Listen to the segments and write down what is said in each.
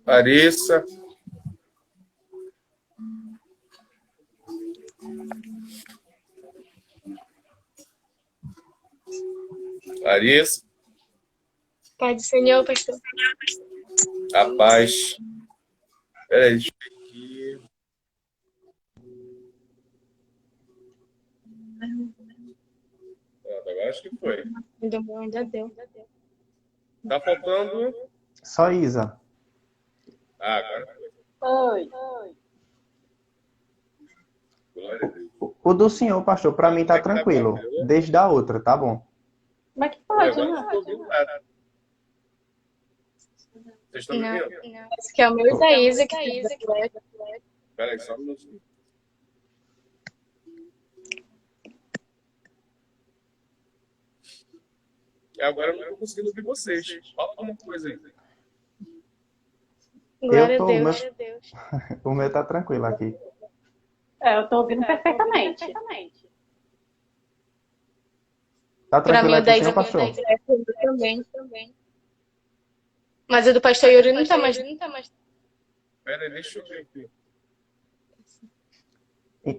Larissa. Larissa. Pai do Senhor, pastor. A paz. Espera aí, deixa eu ver aqui. Agora acho que foi. Ainda deu. Tá faltando... Só Isa. Agora Oi. Glória a Deus. O do senhor, pastor, para mim tá tranquilo. Desde a outra, tá bom. Como é que pode, Agora né? não estou ouvindo nada. Vocês estão me Não. ouvindo? Esse que é o meu Isaísa. Espera aí, só um minutinho. E agora eu não estou conseguindo ouvir vocês. Fala alguma coisa aí. Glória Eu a tô, Deus. O meu tá tranquilo aqui. Eu tô ouvindo perfeitamente. Tá Pra tranquilo mim, o aqui, da senhor, Isa pastor? também. Mas o do pastor Yuri não tá mais. Espera aí, deixa eu ver aqui.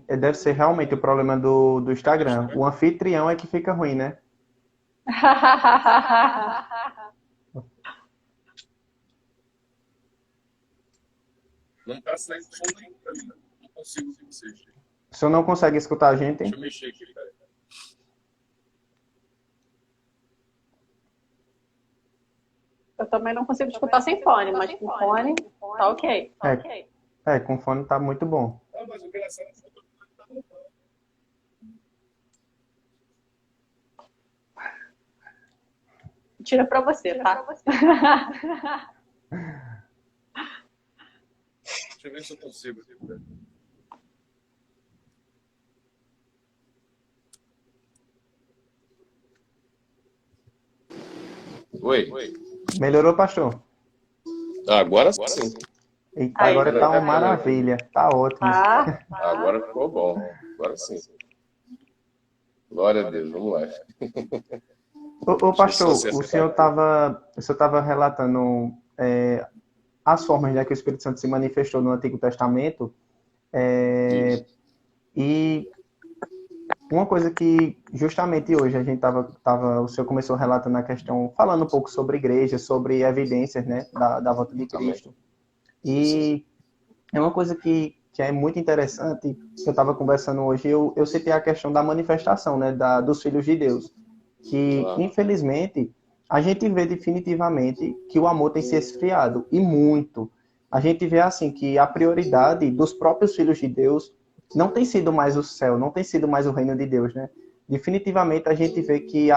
Deve ser realmente o problema do Instagram. O anfitrião é que fica ruim, né? Não está saindo som nenhum pra mim. Não consigo ouvir vocês. O senhor não consegue escutar a gente? Deixa eu mexer aqui, cara. Eu também não consigo escutar sem fone, mas com fone tá ok. Com fone tá muito bom. Ah, mas o engraçado é que eu tá bom. Tira pra você, tá? Deixa eu ver se eu consigo aqui, cara. Oi. Melhorou, pastor? Agora sim. Eita, agora tá uma maravilha. Tá ótimo. Agora ficou bom. Agora sim. Glória a Deus. Vamos lá. Ô pastor, o senhor estava relatando as formas, né, que o Espírito Santo se manifestou no Antigo Testamento. E uma coisa que justamente hoje a gente o senhor começou relatando a questão, falando um pouco sobre igreja, sobre evidências, né, da volta de Cristo. E é uma coisa que é muito interessante, que eu estava conversando hoje, eu citei a questão da manifestação, né, dos filhos de Deus, que infelizmente a gente vê definitivamente que o amor tem se esfriado, e muito. A gente vê assim que a prioridade dos próprios filhos de Deus não tem sido mais o céu, não tem sido mais o reino de Deus, né? Definitivamente a gente vê que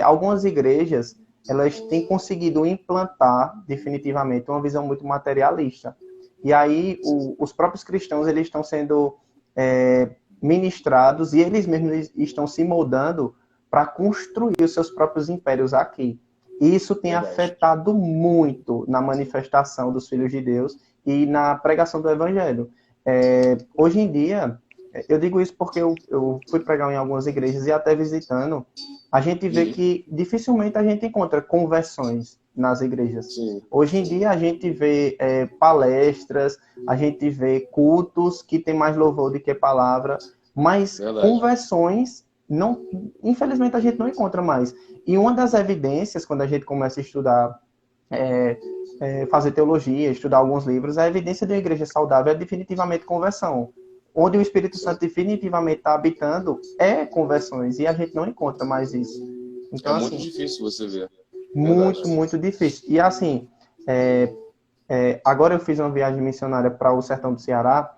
algumas igrejas, elas têm conseguido implantar definitivamente uma visão muito materialista. E aí os próprios cristãos, eles estão sendo ministrados e eles mesmos estão se moldando para construir os seus próprios impérios aqui. E isso tem afetado muito na manifestação dos filhos de Deus e na pregação do evangelho. Hoje em dia, eu digo isso porque eu fui pregar em algumas igrejas e até visitando, a gente vê que dificilmente a gente encontra conversões nas igrejas. Sim. Hoje em dia a gente vê palestras, a gente vê cultos que tem mais louvor do que palavra, mas conversões, não, infelizmente a gente não encontra mais. E uma das evidências, quando a gente começa a estudar, fazer teologia, estudar alguns livros, a evidência de uma igreja saudável é definitivamente conversão. Onde o Espírito Santo definitivamente está habitando é conversões, e a gente não encontra mais isso. Então, é muito difícil você ver. Muito, muito difícil. E assim, agora eu fiz uma viagem missionária para o sertão do Ceará,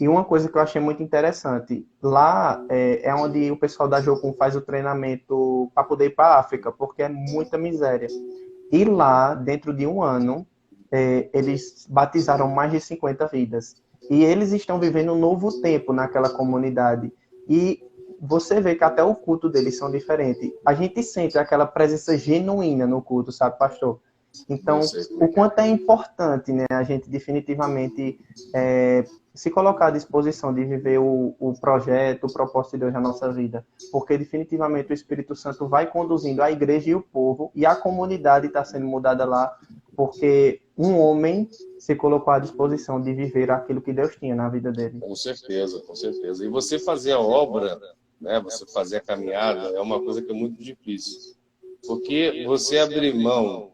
e uma coisa que eu achei muito interessante, lá é onde o pessoal da Jocum faz o treinamento para poder ir para a África, porque é muita miséria. E lá, dentro de um ano, eles batizaram mais de 50 vidas. E eles estão vivendo um novo tempo naquela comunidade. E você vê que até o culto deles são diferentes. A gente sente aquela presença genuína no culto, sabe, pastor? Então, o quanto é importante, né, a gente definitivamente se colocar à disposição de viver o projeto, o propósito de Deus na nossa vida. Porque definitivamente o Espírito Santo vai conduzindo a igreja e o povo, e a comunidade está sendo mudada lá, porque um homem se colocou à disposição de viver aquilo que Deus tinha na vida dele. Com certeza, com certeza. E você fazer a obra, né, você fazer a caminhada, é uma coisa que é muito difícil. Porque você abrir mão,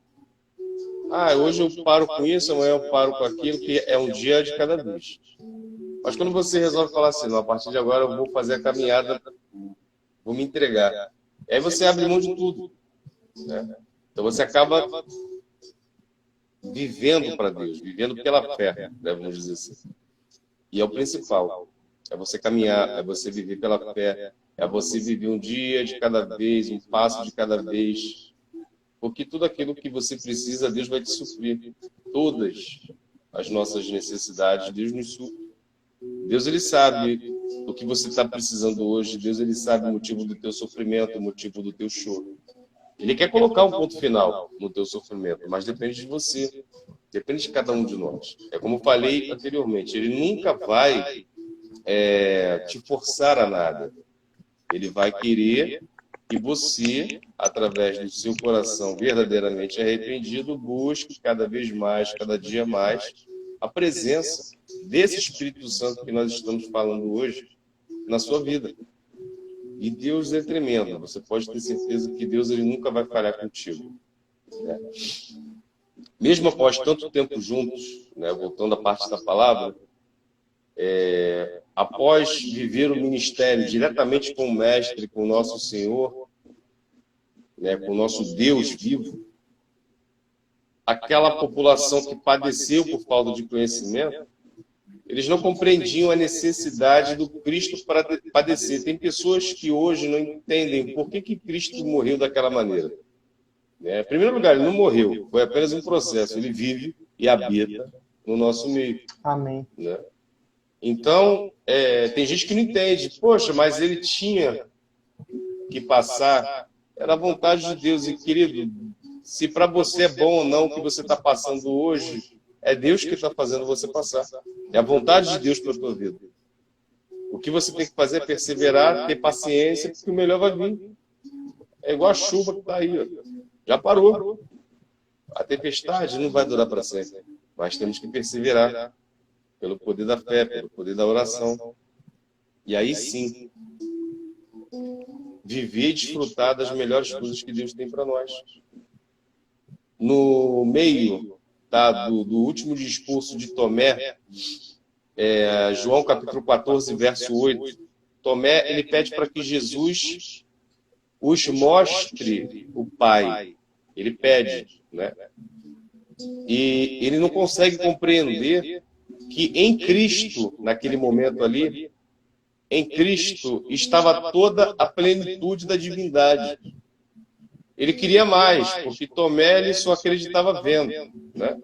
hoje eu paro com isso, amanhã eu paro com aquilo, que é um dia de cada vez. Mas quando você resolve falar assim, não, a partir de agora eu vou fazer a caminhada, vou me entregar. Aí você abre mão de tudo, né? Então você acaba vivendo para Deus, vivendo pela fé, né, vamos dizer assim. E é o principal. É você caminhar, é você viver pela fé, é você viver um dia de cada vez, um passo de cada vez. Porque tudo aquilo que você precisa, Deus vai te suprir. Todas as nossas necessidades, Deus nos supre. Deus, ele sabe o que você está precisando hoje. Deus, ele sabe o motivo do teu sofrimento, o motivo do teu choro. Ele quer colocar um ponto final no teu sofrimento, mas depende de você. Depende de cada um de nós. É como eu falei anteriormente, ele nunca vai te forçar a nada. Ele vai querer que você, através do seu coração verdadeiramente arrependido, busque cada vez mais, cada dia mais, a presença desse Espírito Santo que nós estamos falando hoje na sua vida. E Deus é tremendo. Você pode ter certeza que Deus, ele nunca vai falhar contigo, né? Mesmo após tanto tempo juntos, né, voltando à parte da palavra, após viver o ministério diretamente com o Mestre, com o nosso Senhor, né, com o nosso Deus vivo, aquela população que padeceu por falta de conhecimento, eles não compreendiam a necessidade do Cristo para padecer. Tem pessoas que hoje não entendem por que Cristo morreu daquela maneira. Em primeiro lugar, ele não morreu, foi apenas um processo. Ele vive e habita no nosso meio. Amém. Né? Então, tem gente que não entende. Poxa, mas ele tinha que passar. Era a vontade de Deus. E, querido, se para você é bom ou não o que você está passando hoje, é Deus que está fazendo você passar. É a vontade de Deus para a tua vida. O que você tem que fazer é perseverar, ter paciência, porque o melhor vai vir. É igual a chuva que está aí. Ó. Já parou. A tempestade não vai durar para sempre. Mas temos que perseverar pelo poder da fé, pelo poder da oração. E aí sim, viver e desfrutar das melhores coisas que Deus tem para nós. No meio do último discurso de Tomé, João capítulo 14, verso 8, Tomé, ele pede para que Jesus os mostre o Pai. Ele pede, né? E ele não consegue compreender que em Cristo, naquele momento ali, em Cristo estava toda a plenitude da divindade. Ele queria mais, porque Tomé ele só acreditava vendo, né?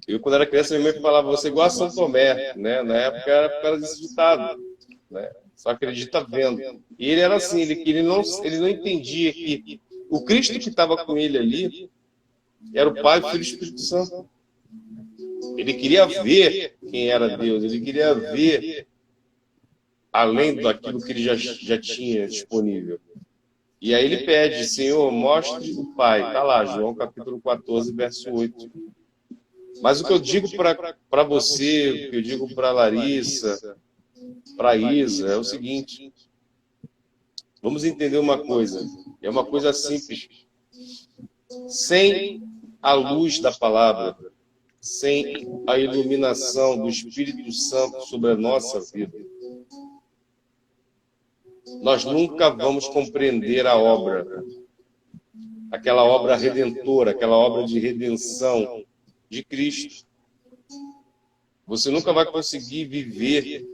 Eu, quando era criança, minha mãe falava, você é igual a São Tomé, né? Na época era por causa desse ditado, né? Só acredita vendo. E ele era assim, ele não entendia que o Cristo que estava com ele ali era o Pai, o Filho e o Espírito Santo. Ele queria ver quem era Deus, ele queria ver além daquilo que ele já tinha disponível. E aí ele pede, Senhor, mostre o Pai. Está lá, João capítulo 14, verso 8. Mas o que eu digo para você, o que eu digo para Larissa, para Isa, é o seguinte. Vamos entender uma coisa. É uma coisa simples. Sem a luz da palavra, sem a iluminação do Espírito Santo sobre a nossa vida, nós nunca vamos compreender a obra, aquela obra redentora, aquela obra de redenção de Cristo. Você nunca vai conseguir viver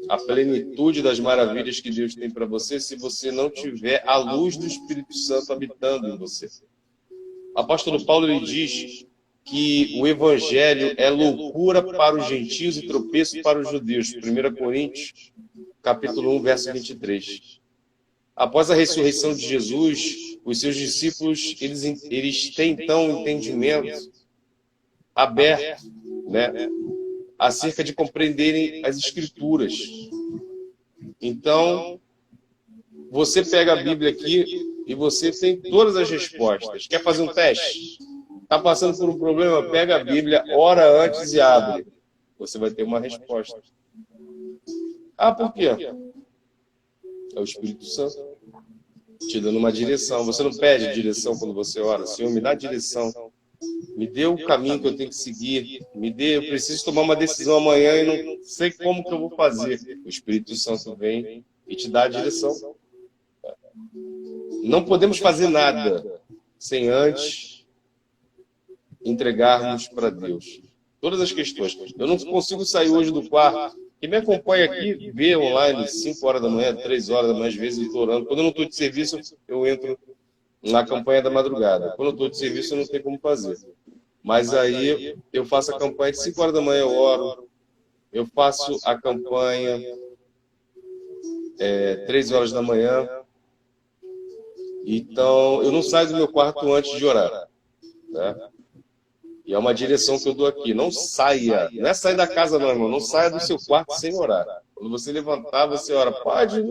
a plenitude das maravilhas que Deus tem para você se você não tiver a luz do Espírito Santo habitando em você. O apóstolo Paulo ele diz que o Evangelho é loucura para os gentios e tropeço para os judeus. 1 Coríntios, capítulo 1, verso 23. Após a ressurreição de Jesus, os seus discípulos, eles têm então um entendimento aberto, né, acerca de compreenderem as Escrituras. Então, você pega a Bíblia aqui e você tem todas as respostas. Quer fazer um teste? Está passando por um problema? Pega a Bíblia, ora antes e abre. Você vai ter uma resposta. Ah, por quê? É o Espírito Santo te dando uma direção. Você não pede direção quando você ora. Senhor, me dá direção. Me dê o caminho que eu tenho que seguir. Eu preciso tomar uma decisão amanhã e não sei como que eu vou fazer. O Espírito Santo vem e te dá a direção. Não podemos fazer nada sem antes entregarmos para Deus todas as questões. Eu não consigo sair hoje do quarto. Quem me acompanha aqui, vê online, 5 horas da manhã, 3 horas da manhã, às vezes eu estou orando. Quando eu não estou de serviço, eu entro na campanha da madrugada. Quando eu estou de serviço, eu não tenho como fazer. Mas aí eu faço a campanha de 5 horas da manhã, eu oro. Eu faço a campanha 3 horas da manhã. Então, eu não saio do meu quarto antes de orar. Né? E é uma direção que eu dou aqui. Não saia. Não é sair da casa, não, irmão. Não saia do seu quarto sem orar. Quando você levantar, você ora. Pode.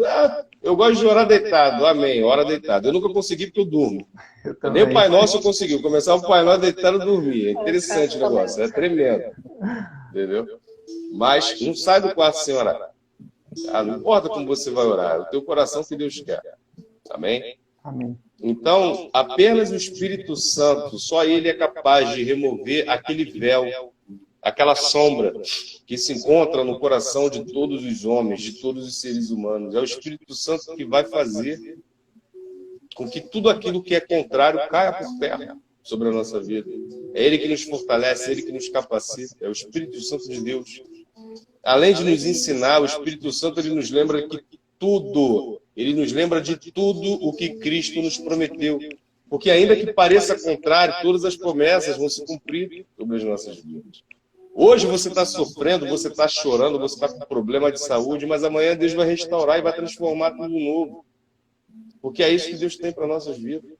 Eu gosto de orar deitado. Amém. Ora deitado. Eu nunca consegui porque eu durmo. Nem o Pai Nosso eu consegui. Eu começava o Pai Nosso deitado e dormia. É interessante o negócio. É tremendo. Entendeu? Mas não sai do quarto sem orar. Não importa como você vai orar. É o teu coração que Deus quer. Amém? Amém. Então, apenas o Espírito Santo, só Ele é capaz de remover aquele véu, aquela sombra que se encontra no coração de todos os homens, de todos os seres humanos. É o Espírito Santo que vai fazer com que tudo aquilo que é contrário caia por terra sobre a nossa vida. É Ele que nos fortalece, é Ele que nos capacita, é o Espírito Santo de Deus. Além de nos ensinar, o Espírito Santo ele nos lembra que tudo... Ele nos lembra de tudo o que Cristo nos prometeu. Porque ainda que pareça contrário, todas as promessas vão se cumprir sobre as nossas vidas. Hoje você está sofrendo, você está chorando, você está com problema de saúde, mas amanhã Deus vai restaurar e vai transformar tudo novo. Porque é isso que Deus tem para nossas vidas.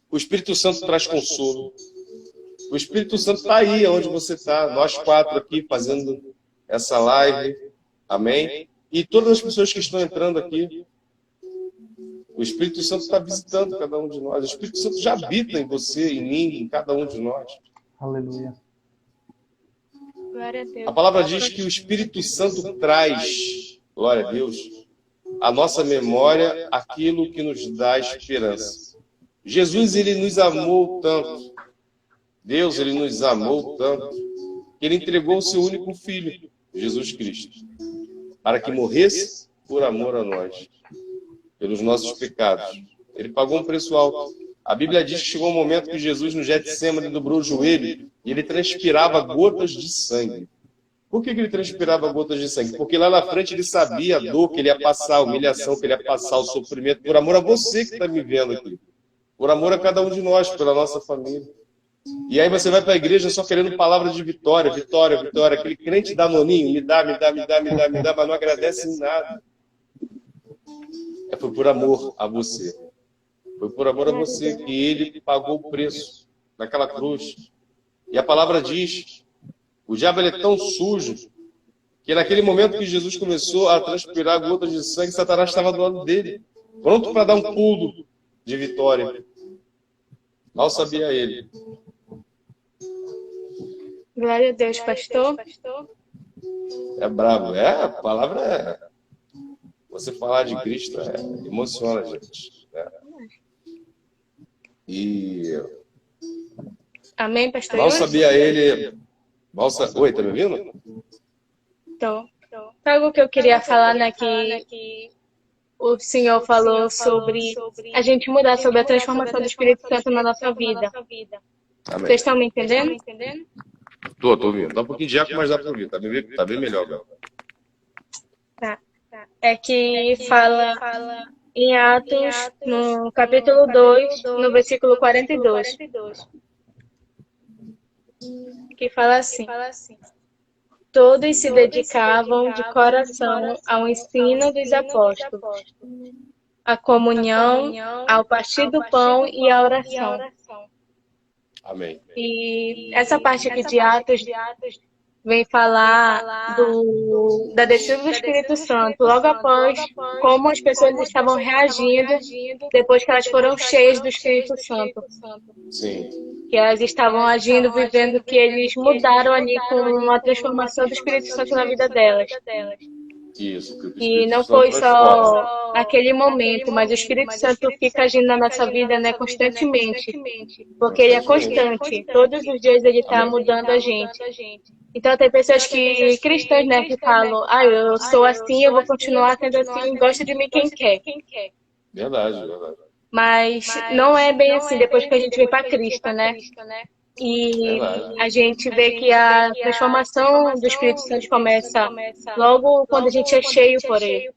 O Espírito Santo traz consolo. O Espírito Santo está aí onde você está. Nós 4 aqui fazendo essa live. Amém? E todas as pessoas que estão entrando aqui, o Espírito Santo está visitando cada um de nós. O Espírito Santo já habita em você, em mim, em cada um de nós. Aleluia. Glória a Deus. A palavra diz que o Espírito Santo traz, glória a Deus, à nossa memória aquilo que nos dá esperança. Jesus, ele nos amou tanto. Deus, ele nos amou tanto, que ele entregou o seu único filho, Jesus Cristo, para que morresse por amor a nós, pelos nossos pecados. Ele pagou um preço alto. A Bíblia diz que chegou um momento que Jesus, no Getsêmani, dobrou o joelho e ele transpirava gotas de sangue. Por que ele transpirava gotas de sangue? Porque lá na frente ele sabia a dor que ele ia passar, a humilhação que ele ia passar, o sofrimento, por amor a você que está me vendo aqui. Por amor a cada um de nós, pela nossa família. E aí você vai para a igreja só querendo palavras de vitória, vitória, vitória. Aquele crente danoninho, me dá, mas não agradece em nada. Foi por amor a você. Foi por amor a você que ele pagou o preço naquela cruz. E a palavra diz, o diabo ele é tão sujo, que naquele momento que Jesus começou a transpirar gotas de sangue, Satanás estava do lado dele, pronto para dar um pulo de vitória. Mal sabia ele. Glória a Deus, pastor. É brabo. A palavra é... Você falar de Cristo emociona a gente. Né? E... Amém, pastor? Mal sabia ele... Oi, tá me ouvindo? Então, algo que eu queria falar, né, que o senhor falou sobre a gente mudar, sobre a transformação do Espírito Santo na nossa vida. Amém. Vocês estão me entendendo? Tô ouvindo. Dá um pouquinho de eco, mas dá para ouvir. Tá bem melhor, Gal. Tá. É que fala em Atos, no capítulo 2, no versículo 42, que fala assim: todos se dedicavam de coração ao ensino dos apóstolos, à comunhão, ao partir do pão e à oração. Amém. E essa parte aqui de Atos vem falar da descida do Espírito Santo, logo após como as pessoas estavam reagindo depois que elas foram cheias do Espírito Santo. Sim. que elas estavam agindo, vivendo, que eles mudaram ali com a transformação do Espírito Santo na vida delas. Isso, que o E Espírito não Santo foi transforma. só naquele momento, mas o Espírito Santo fica agindo na nossa vida, né, constantemente, porque ele é constante. Todos os dias ele está Amém. mudando a gente. Então tem pessoas cristãs, né, que falam, eu sou assim, eu vou continuar sendo assim, gosta de mim quem quer. Verdade, verdade. Mas não é bem assim depois que a gente vem para Cristo, né? E Verdade. a gente vê que a transformação do Espírito Santo começa logo quando a gente é cheio por ele.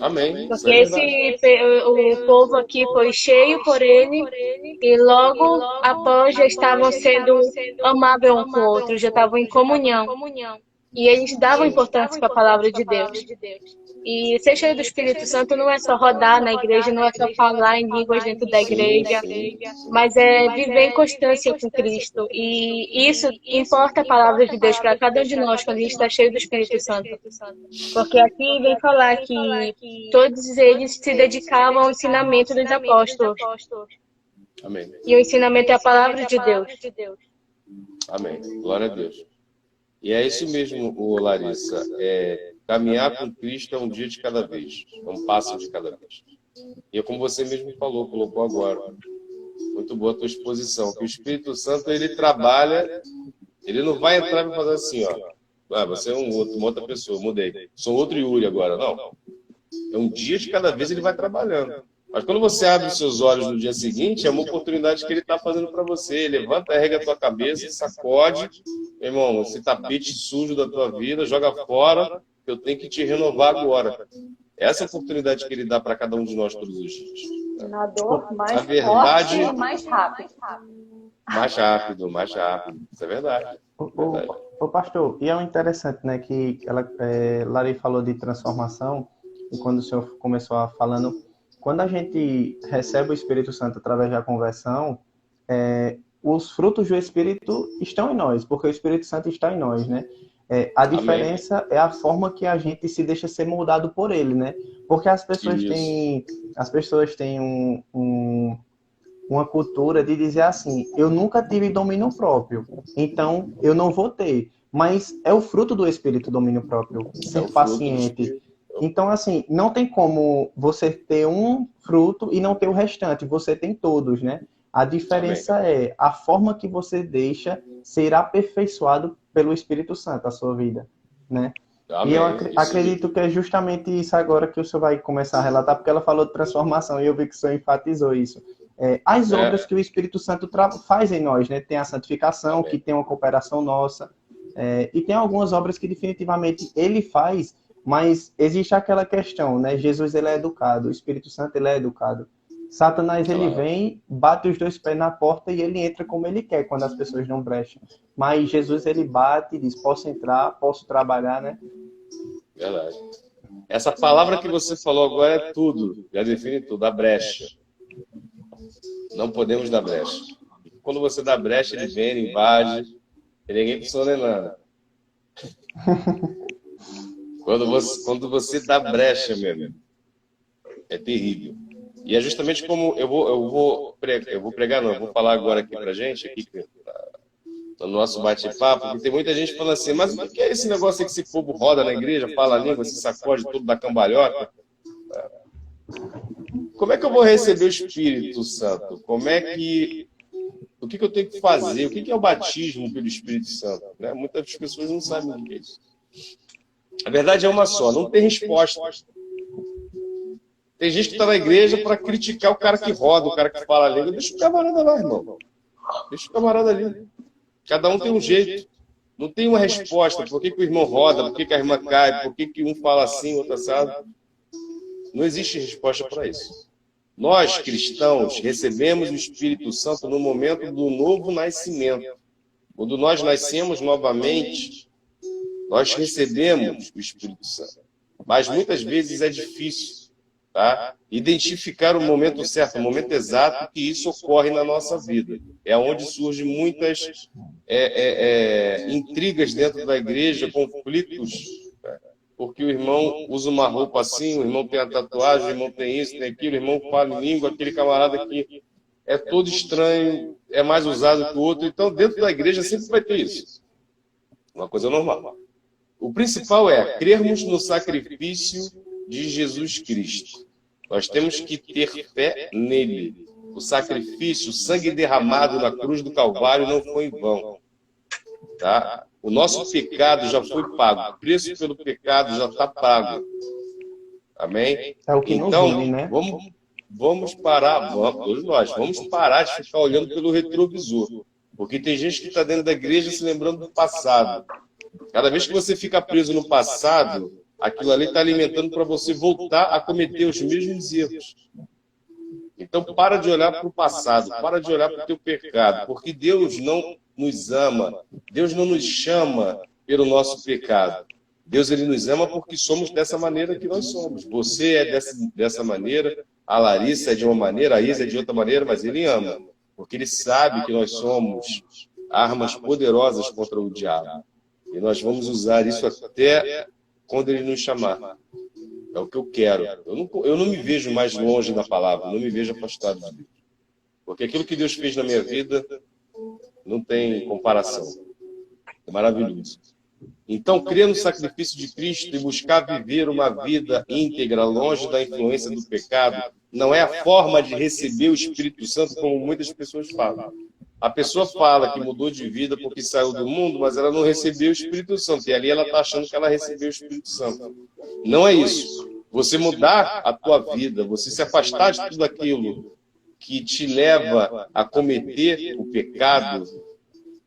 Amém. Isso Porque é verdade. o povo aqui foi cheio por ele e logo após já estavam sendo amáveis um com o outro, já estavam em comunhão. E eles davam Sim. importância para a palavra de Deus. E ser cheio do Espírito Santo não é só rodar na igreja, não é só falar em línguas dentro da igreja, mas é viver em constância com Cristo. E isso importa a palavra de Deus para cada um de nós quando a gente está cheio do Espírito Santo. Porque aqui vem falar que todos eles se dedicavam ao ensinamento dos apóstolos. Amém. E o ensinamento é a palavra de Deus. Amém. Glória a Deus. E é isso mesmo, Larissa. Caminhar com Cristo é um dia de cada vez, é um passo de cada vez. E é como você mesmo falou, colocou agora. Muito boa a tua exposição. Que o Espírito Santo, ele trabalha, ele não vai entrar e fazer assim, ó. Você é uma outra pessoa, mudei. Sou outro Yuri agora. Não. É um dia de cada vez ele vai trabalhando. Mas quando você abre os seus olhos no dia seguinte, é uma oportunidade que ele está fazendo para você. Levanta, ergue a tua cabeça, sacode. Meu irmão, esse tapete sujo da tua vida, joga fora. Eu tenho que te renovar agora. Essa é a oportunidade que ele dá para cada um de nós todos os dias. Na dor mais A verdade, forte e mais rápido. Mais rápido, mais rápido. Isso é verdade. Ô, pastor, e é interessante, né, que Lari falou de transformação, e quando o senhor começou a falando, quando a gente recebe o Espírito Santo através da conversão, os frutos do Espírito estão em nós, porque o Espírito Santo está em nós, né? A diferença é a forma que a gente se deixa ser moldado por ele, né? Porque as pessoas têm uma cultura de dizer assim, eu nunca tive domínio próprio, então eu não vou ter. Mas é o fruto do Espírito domínio próprio, ser paciente. Então, assim, não tem como você ter um fruto e não ter o restante, você tem todos, né? A diferença é a forma que você deixa ser aperfeiçoado pelo Espírito Santo a sua vida, né? Amém. E eu acredito que é justamente isso agora que o senhor vai começar a relatar, porque ela falou de transformação e eu vi que o senhor enfatizou isso. As obras que o Espírito Santo faz em nós, né? Tem a santificação, que tem uma cooperação nossa, e tem algumas obras que definitivamente ele faz, mas existe aquela questão, né? Jesus, ele é educado, o Espírito Santo, ele é educado. Satanás, ele vem, bate os dois pés na porta e ele entra como ele quer, quando as pessoas não brecham. Mas Jesus, ele bate e diz, posso entrar, posso trabalhar, né? Verdade. Essa palavra que você falou agora é tudo, já define tudo, a brecha. Não podemos dar brecha. Quando você dá brecha, ele vem, ele invade, e ninguém funciona nem nada. Quando você dá brecha, meu amigo, é terrível. E é justamente como eu vou falar agora aqui pra gente, aqui no nosso bate-papo, porque tem muita gente falando assim, mas o que é esse negócio aí que esse povo roda na igreja, fala a língua, se sacode tudo da cambalhota? Como é que eu vou receber o Espírito Santo? O que eu tenho que fazer? O que é o batismo pelo Espírito Santo? Né? Muitas pessoas não sabem o que é isso. A verdade é uma só, não tem resposta. Tem gente que está na igreja para criticar o cara que roda, o cara que fala a língua. Deixa o camarada lá, irmão. Deixa o camarada ali. Cada um tem um jeito. Não tem uma resposta. Por que o irmão roda? Por que a irmã cai? Por que um fala assim, outro assado? Não existe resposta para isso. Nós, cristãos, recebemos o Espírito Santo no momento do novo nascimento. Quando nós nascemos novamente, nós recebemos o Espírito Santo. Mas muitas vezes é difícil. Tá? Identificar o momento certo, o momento exato que isso ocorre na nossa vida. É onde surgem muitas intrigas dentro da igreja, conflitos, tá? Porque o irmão usa uma roupa assim, o irmão tem a tatuagem, o irmão tem isso, tem aquilo, o irmão fala em língua, aquele camarada que é todo estranho, é mais usado que o outro. Então, dentro da igreja sempre vai ter isso. Uma coisa normal. O principal é crermos no sacrifício de Jesus Cristo. Nós temos que ter fé nele. O sacrifício, o sangue derramado na cruz do Calvário não foi em vão. Tá? O nosso pecado já foi pago. O preço pelo pecado já está pago. Amém? É o que então, nos une, né? vamos parar, todos nós, vamos parar de ficar olhando pelo retrovisor. Porque tem gente que está dentro da igreja se lembrando do passado. Cada vez que você fica preso no passado, aquilo ali está alimentando para você voltar a cometer os mesmos erros. Então, para de olhar para o passado, para de olhar para o teu pecado, porque Deus não nos ama, Deus não nos chama pelo nosso pecado. Deus ele nos ama porque somos dessa maneira que nós somos. Você é dessa maneira, a Larissa é de uma maneira, a Isa é de outra maneira, mas ele ama, porque ele sabe que nós somos armas poderosas contra o diabo. E nós vamos usar isso até quando ele nos chamar. É o que eu quero. Eu não me vejo mais longe da palavra, não me vejo afastado de Deus. Porque aquilo que Deus fez na minha vida não tem comparação. É maravilhoso. Então, crer no sacrifício de Cristo e buscar viver uma vida íntegra, longe da influência do pecado, não é a forma de receber o Espírito Santo, como muitas pessoas falam. A pessoa fala que mudou de vida porque saiu do mundo, mas ela não recebeu o Espírito Santo. E ali ela está achando que ela recebeu o Espírito Santo. Não é isso. Você mudar a tua vida, você se afastar de tudo aquilo que te leva a cometer o pecado,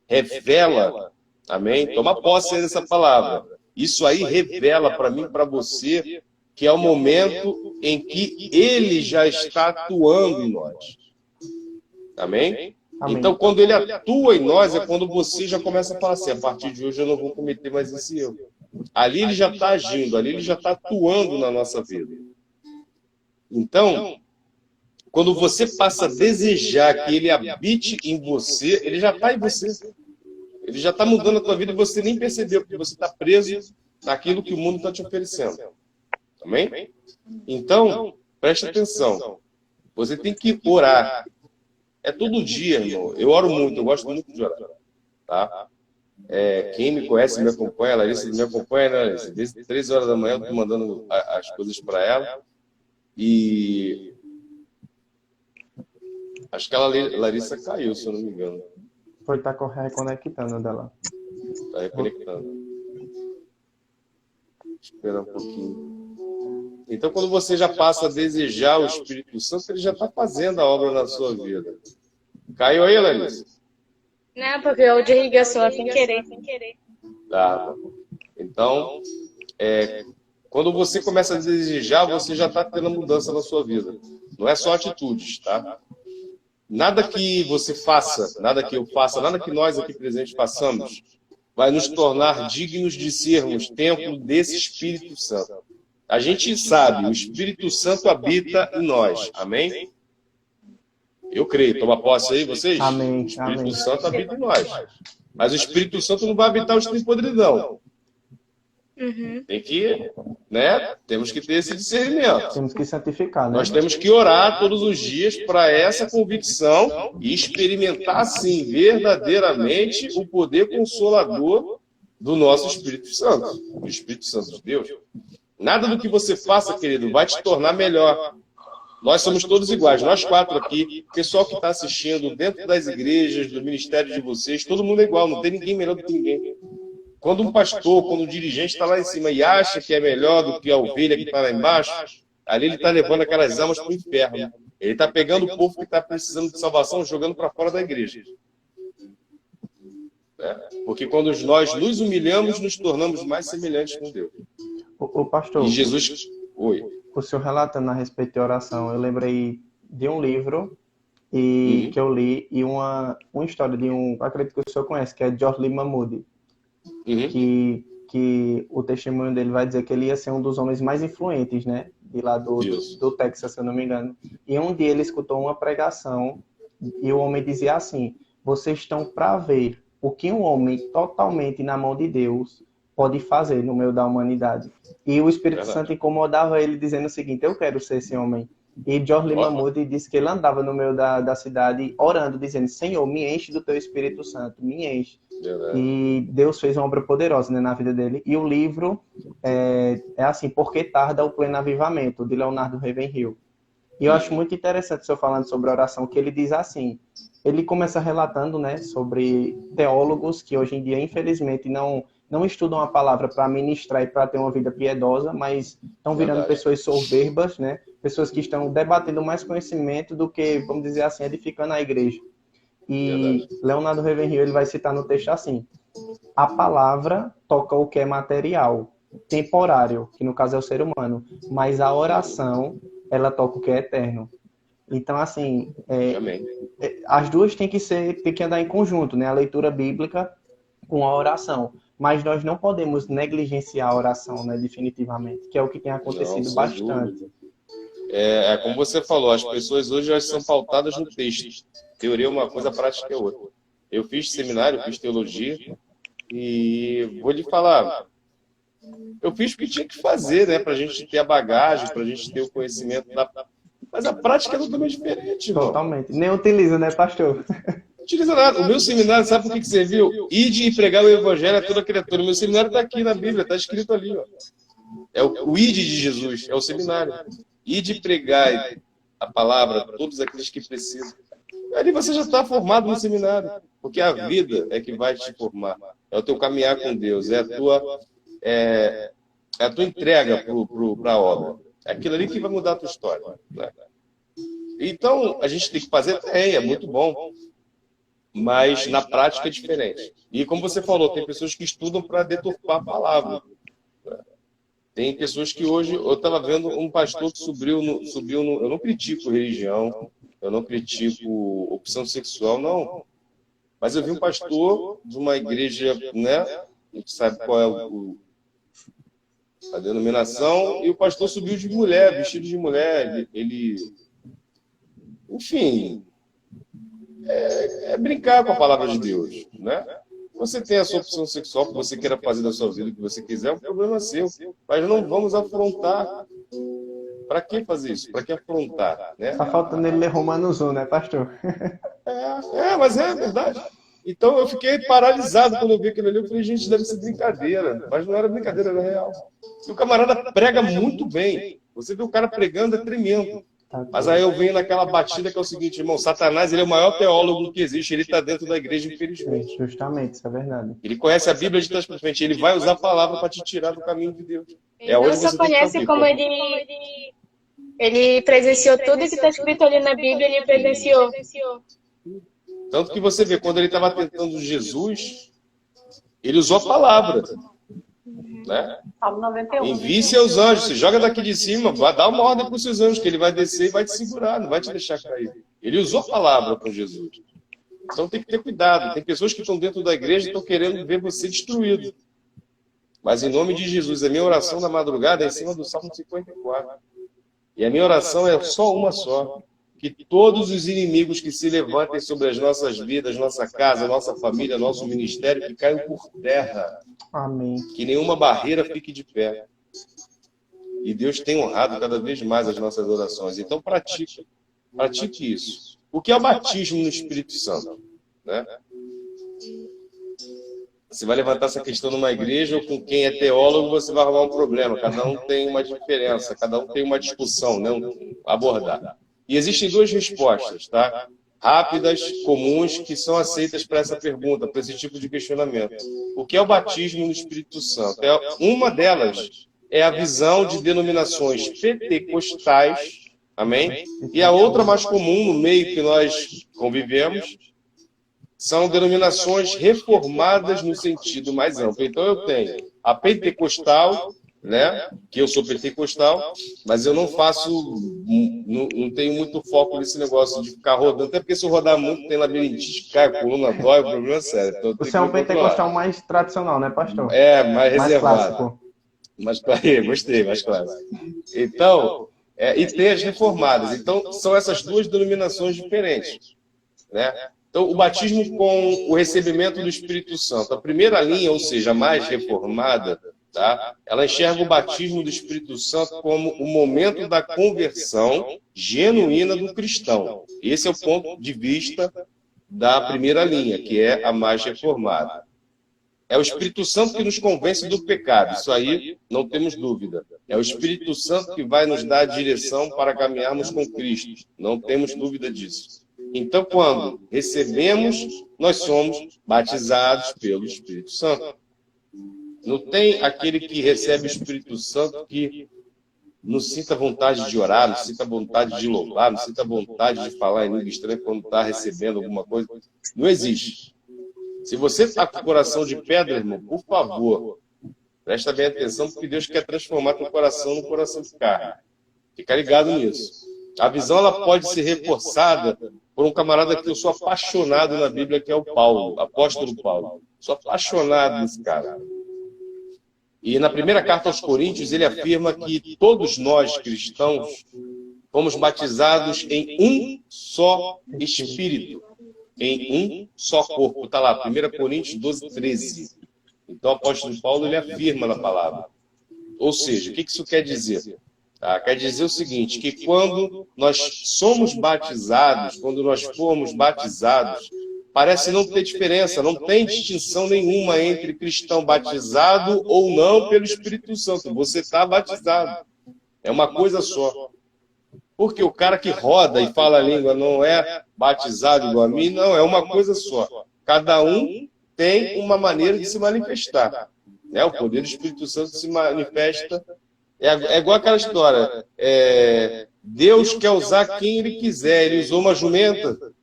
revela, amém? Toma posse dessa palavra. Isso aí revela para mim, para você, que é o momento em que Ele já está atuando em nós. Amém? Amém. Então, quando Ele atua em nós, é quando você já começa a falar assim, a partir de hoje eu não vou cometer mais esse erro. Ali Ele já está agindo, ali Ele já está atuando na nossa vida. Então, quando você passa a desejar que Ele habite em você, Ele já está em você. Ele já está mudando a tua vida e você nem percebeu, porque você está preso naquilo que o mundo está te oferecendo. Amém? Então, preste atenção. Você tem que orar. É todo dia, irmão. Eu oro muito, eu gosto muito de orar. Tá? Quem me conhece, me acompanha, a Larissa me acompanha, né, Larissa? Desde 3 horas da manhã eu estou mandando as coisas para ela. E acho que a Larissa caiu, se eu não me engano. Foi estar reconectando dela. Está reconectando. Espera um pouquinho. Então, quando você já passa a desejar o Espírito Santo, ele já está fazendo a obra na sua vida. Caiu aí, Larissa? Não, porque eu desliguei só sem querer. Tá. Então, quando você começa a desejar, você já está tendo mudança na sua vida. Não é só atitudes, tá? Nada que você faça, nada que eu faça, nada que nós aqui presentes façamos, vai nos tornar dignos de sermos templo desse Espírito Santo. A gente sabe, o Espírito Santo habita em nós. Amém? Eu creio. Toma posse aí, vocês? Amém. O Espírito Amém. Santo habita em nós. Mas o Espírito Santo não vai habitar os trem podridão. Uhum. Tem que, né? Temos que ter esse discernimento. Temos que santificar, né? Nós temos que orar todos os dias para essa convicção e experimentar, sim, verdadeiramente o poder consolador do nosso Espírito Santo, do Espírito Santo de Deus. Nada do que você faça, querido, vai te tornar melhor. Nós somos todos iguais, nós 4 aqui, o pessoal que está assistindo dentro das igrejas, do ministério de vocês, todo mundo é igual, não tem ninguém melhor do que ninguém. Quando um pastor, quando um dirigente está lá em cima e acha que é melhor do que a ovelha que está lá embaixo, ali ele está levando aquelas almas para o inferno. Ele está pegando o povo que está precisando de salvação, jogando para fora da igreja. Porque quando nós nos humilhamos, nos tornamos mais semelhantes com Deus. O pastor, E Jesus... Oi. o senhor relatando a respeito de oração, eu lembrei de um livro que eu li e uma história de acredito que o senhor conhece, que é George Lee Moody. Que o testemunho dele vai dizer que ele ia ser um dos homens mais influentes, né? De lá do Texas, se eu não me engano. E um dia ele escutou uma pregação e o homem dizia assim: vocês estão para ver o que um homem totalmente na mão de Deus pode fazer no meio da humanidade. E o Espírito Santo incomodava ele dizendo o seguinte: eu quero ser esse homem. E George Lima Moody disse que ele andava no meio da cidade orando, dizendo: Senhor, me enche do teu Espírito Santo, me enche. E Deus fez uma obra poderosa, né, na vida dele. E o livro é assim, Por que Tarda o Pleno Avivamento, de Leonardo Ravenhill. E eu acho muito interessante o senhor falando sobre oração, que ele diz assim, ele começa relatando, né, sobre teólogos que hoje em dia, infelizmente, não estudam a palavra para ministrar e para ter uma vida piedosa, mas estão virando pessoas soberbas, né, pessoas que estão debatendo mais conhecimento do que, vamos dizer assim, edificando a igreja. E Leonardo Ravenhill, ele vai citar no texto assim: a palavra toca o que é material, temporário, que no caso é o ser humano, mas a oração, ela toca o que é eterno. Então, assim, as duas têm que andar em conjunto, né? A leitura bíblica com a oração. Mas nós não podemos negligenciar a oração, né? Definitivamente, que é o que tem acontecido bastante. Como você falou, as pessoas hoje elas são pautadas no texto. Teoria é uma coisa, prática é outra. Eu fiz seminário, fiz teologia, e vou lhe falar, eu fiz o que tinha que fazer, né? Para a gente ter a bagagem, para a gente ter o conhecimento. Mas a prática é totalmente diferente, irmão. Totalmente. Nem utiliza, né, pastor? Não utiliza nada. O meu seminário, sabe por que serviu? Ide e pregar o evangelho a toda criatura. O meu seminário está aqui na Bíblia, está escrito ali, ó. É o ide de Jesus, é o seminário. Ide e pregar a palavra a todos aqueles que precisam. Ali você já está formado no seminário, porque a vida é que vai te formar. É o teu caminhar com Deus, é a tua entrega para a obra. É aquilo ali que vai mudar a tua história. Né? Então, a gente tem que fazer, é muito bom, mas na prática é diferente. E como você falou, tem pessoas que estudam para deturpar a palavra. Tem pessoas que hoje, eu estava vendo um pastor que subiu no, eu não critico religião, eu não critico opção sexual, não. Mas eu vi um pastor de uma igreja, né? A gente sabe qual é a denominação, e o pastor subiu de mulher, vestido de mulher. Enfim, é brincar com a palavra de Deus, né? Você tem a sua opção sexual que você queira fazer da sua vida o que você quiser, é um problema seu. Mas não vamos afrontar. Para que fazer isso? Para que afrontar? Né? Tá faltando ele ler Romanos 1, né, pastor? Mas é verdade. Então eu fiquei paralisado quando eu vi aquilo ali. Eu falei, gente, deve ser brincadeira. Mas não era brincadeira, era real. E o camarada prega muito bem. Você vê o cara pregando, é tremendo. Mas aí eu venho naquela batida que é o seguinte, irmão, Satanás, ele é o maior teólogo que existe, ele está dentro da igreja, infelizmente. Justamente, isso é verdade. Ele conhece a Bíblia de trás para frente, ele vai usar a palavra para te tirar do caminho de Deus. Ele não só conhece como ele presenciou tudo que está escrito ali na Bíblia, ele presenciou. Tanto que você vê, quando ele estava tentando Jesus, ele usou a palavra. Né? Salmo 91. Envie seus anjos, você joga daqui de cima, vai dar uma ordem para os seus anjos, que ele vai descer e vai te segurar, não vai te deixar cair. Ele usou a palavra com Jesus. Então tem que ter cuidado. Tem pessoas que estão dentro da igreja e estão querendo ver você destruído. Mas em nome de Jesus, a minha oração na madrugada é em cima do Salmo 54. E a minha oração é só uma só. Que todos os inimigos que se levantem sobre as nossas vidas, nossa casa, nossa família, nosso ministério, que caiam por terra. Amém. Que nenhuma barreira fique de pé. E Deus tem honrado cada vez mais as nossas orações. Então pratique isso. O que é o batismo no Espírito Santo? Né? Você vai levantar essa questão numa igreja ou com quem é teólogo, você vai arrumar um problema. Cada um tem uma diferença, cada um tem uma discussão, né? Abordar. E existem duas respostas, tá? Rápidas, comuns, que são aceitas para essa pergunta, para esse tipo de questionamento. O que é o batismo no Espírito Santo? Uma delas é a visão de denominações pentecostais, amém? E a outra mais comum no meio que nós convivemos são denominações reformadas no sentido mais amplo. Então eu tenho a pentecostal, né? Que eu sou pentecostal, mas eu não tenho muito foco nesse negócio de ficar rodando, até porque se eu rodar muito tem labirintite, cai, a coluna dói, o problema é sério. Então, você é um pentecostal mais tradicional, né, pastor? Mais reservado. Gostei, mais clássico. Então, e tem as reformadas. Então, são essas duas denominações diferentes, né? Então, o batismo com o recebimento do Espírito Santo. A primeira linha, ou seja, a mais reformada, tá? Ela enxerga o batismo do Espírito Santo como o momento da conversão genuína do cristão. Esse é o ponto de vista da primeira linha, que é a mais reformada. É o Espírito Santo que nos convence do pecado, isso aí não temos dúvida. É o Espírito Santo que vai nos dar a direção para caminharmos com Cristo, não temos dúvida disso. Então, quando recebemos, nós somos batizados pelo Espírito Santo. Não tem aquele que recebe o Espírito Santo que não sinta vontade de orar, não sinta vontade de louvar, não sinta vontade de falar em língua estranha quando está recebendo alguma coisa. Não existe. Se você está com o coração de pedra, irmão, por favor, presta bem atenção, porque Deus quer transformar teu coração num coração de carne. Fica ligado nisso. A visão ela pode ser reforçada por um camarada que eu sou apaixonado na Bíblia, que é o Paulo, apóstolo Paulo. Sou apaixonado nesse cara. E na primeira carta aos Coríntios, ele afirma que todos nós, cristãos, fomos batizados em um só Espírito, em um só corpo. Está lá, 1 Coríntios 12, 13. Então o apóstolo Paulo ele afirma na palavra. Ou seja, o que isso quer dizer? Quer dizer o seguinte, que quando nós somos batizados, quando nós formos batizados, parece não ter diferença, não tem distinção nenhuma entre cristão batizado ou não pelo Espírito Santo. Você está batizado. É uma coisa só. Porque o cara que roda e fala a língua não é batizado igual a mim, não, é uma coisa só. Cada um tem uma maneira de se manifestar. Né? O poder do Espírito Santo se manifesta. É igual aquela história. Deus quer usar quem Ele quiser. Ele usou uma jumenta.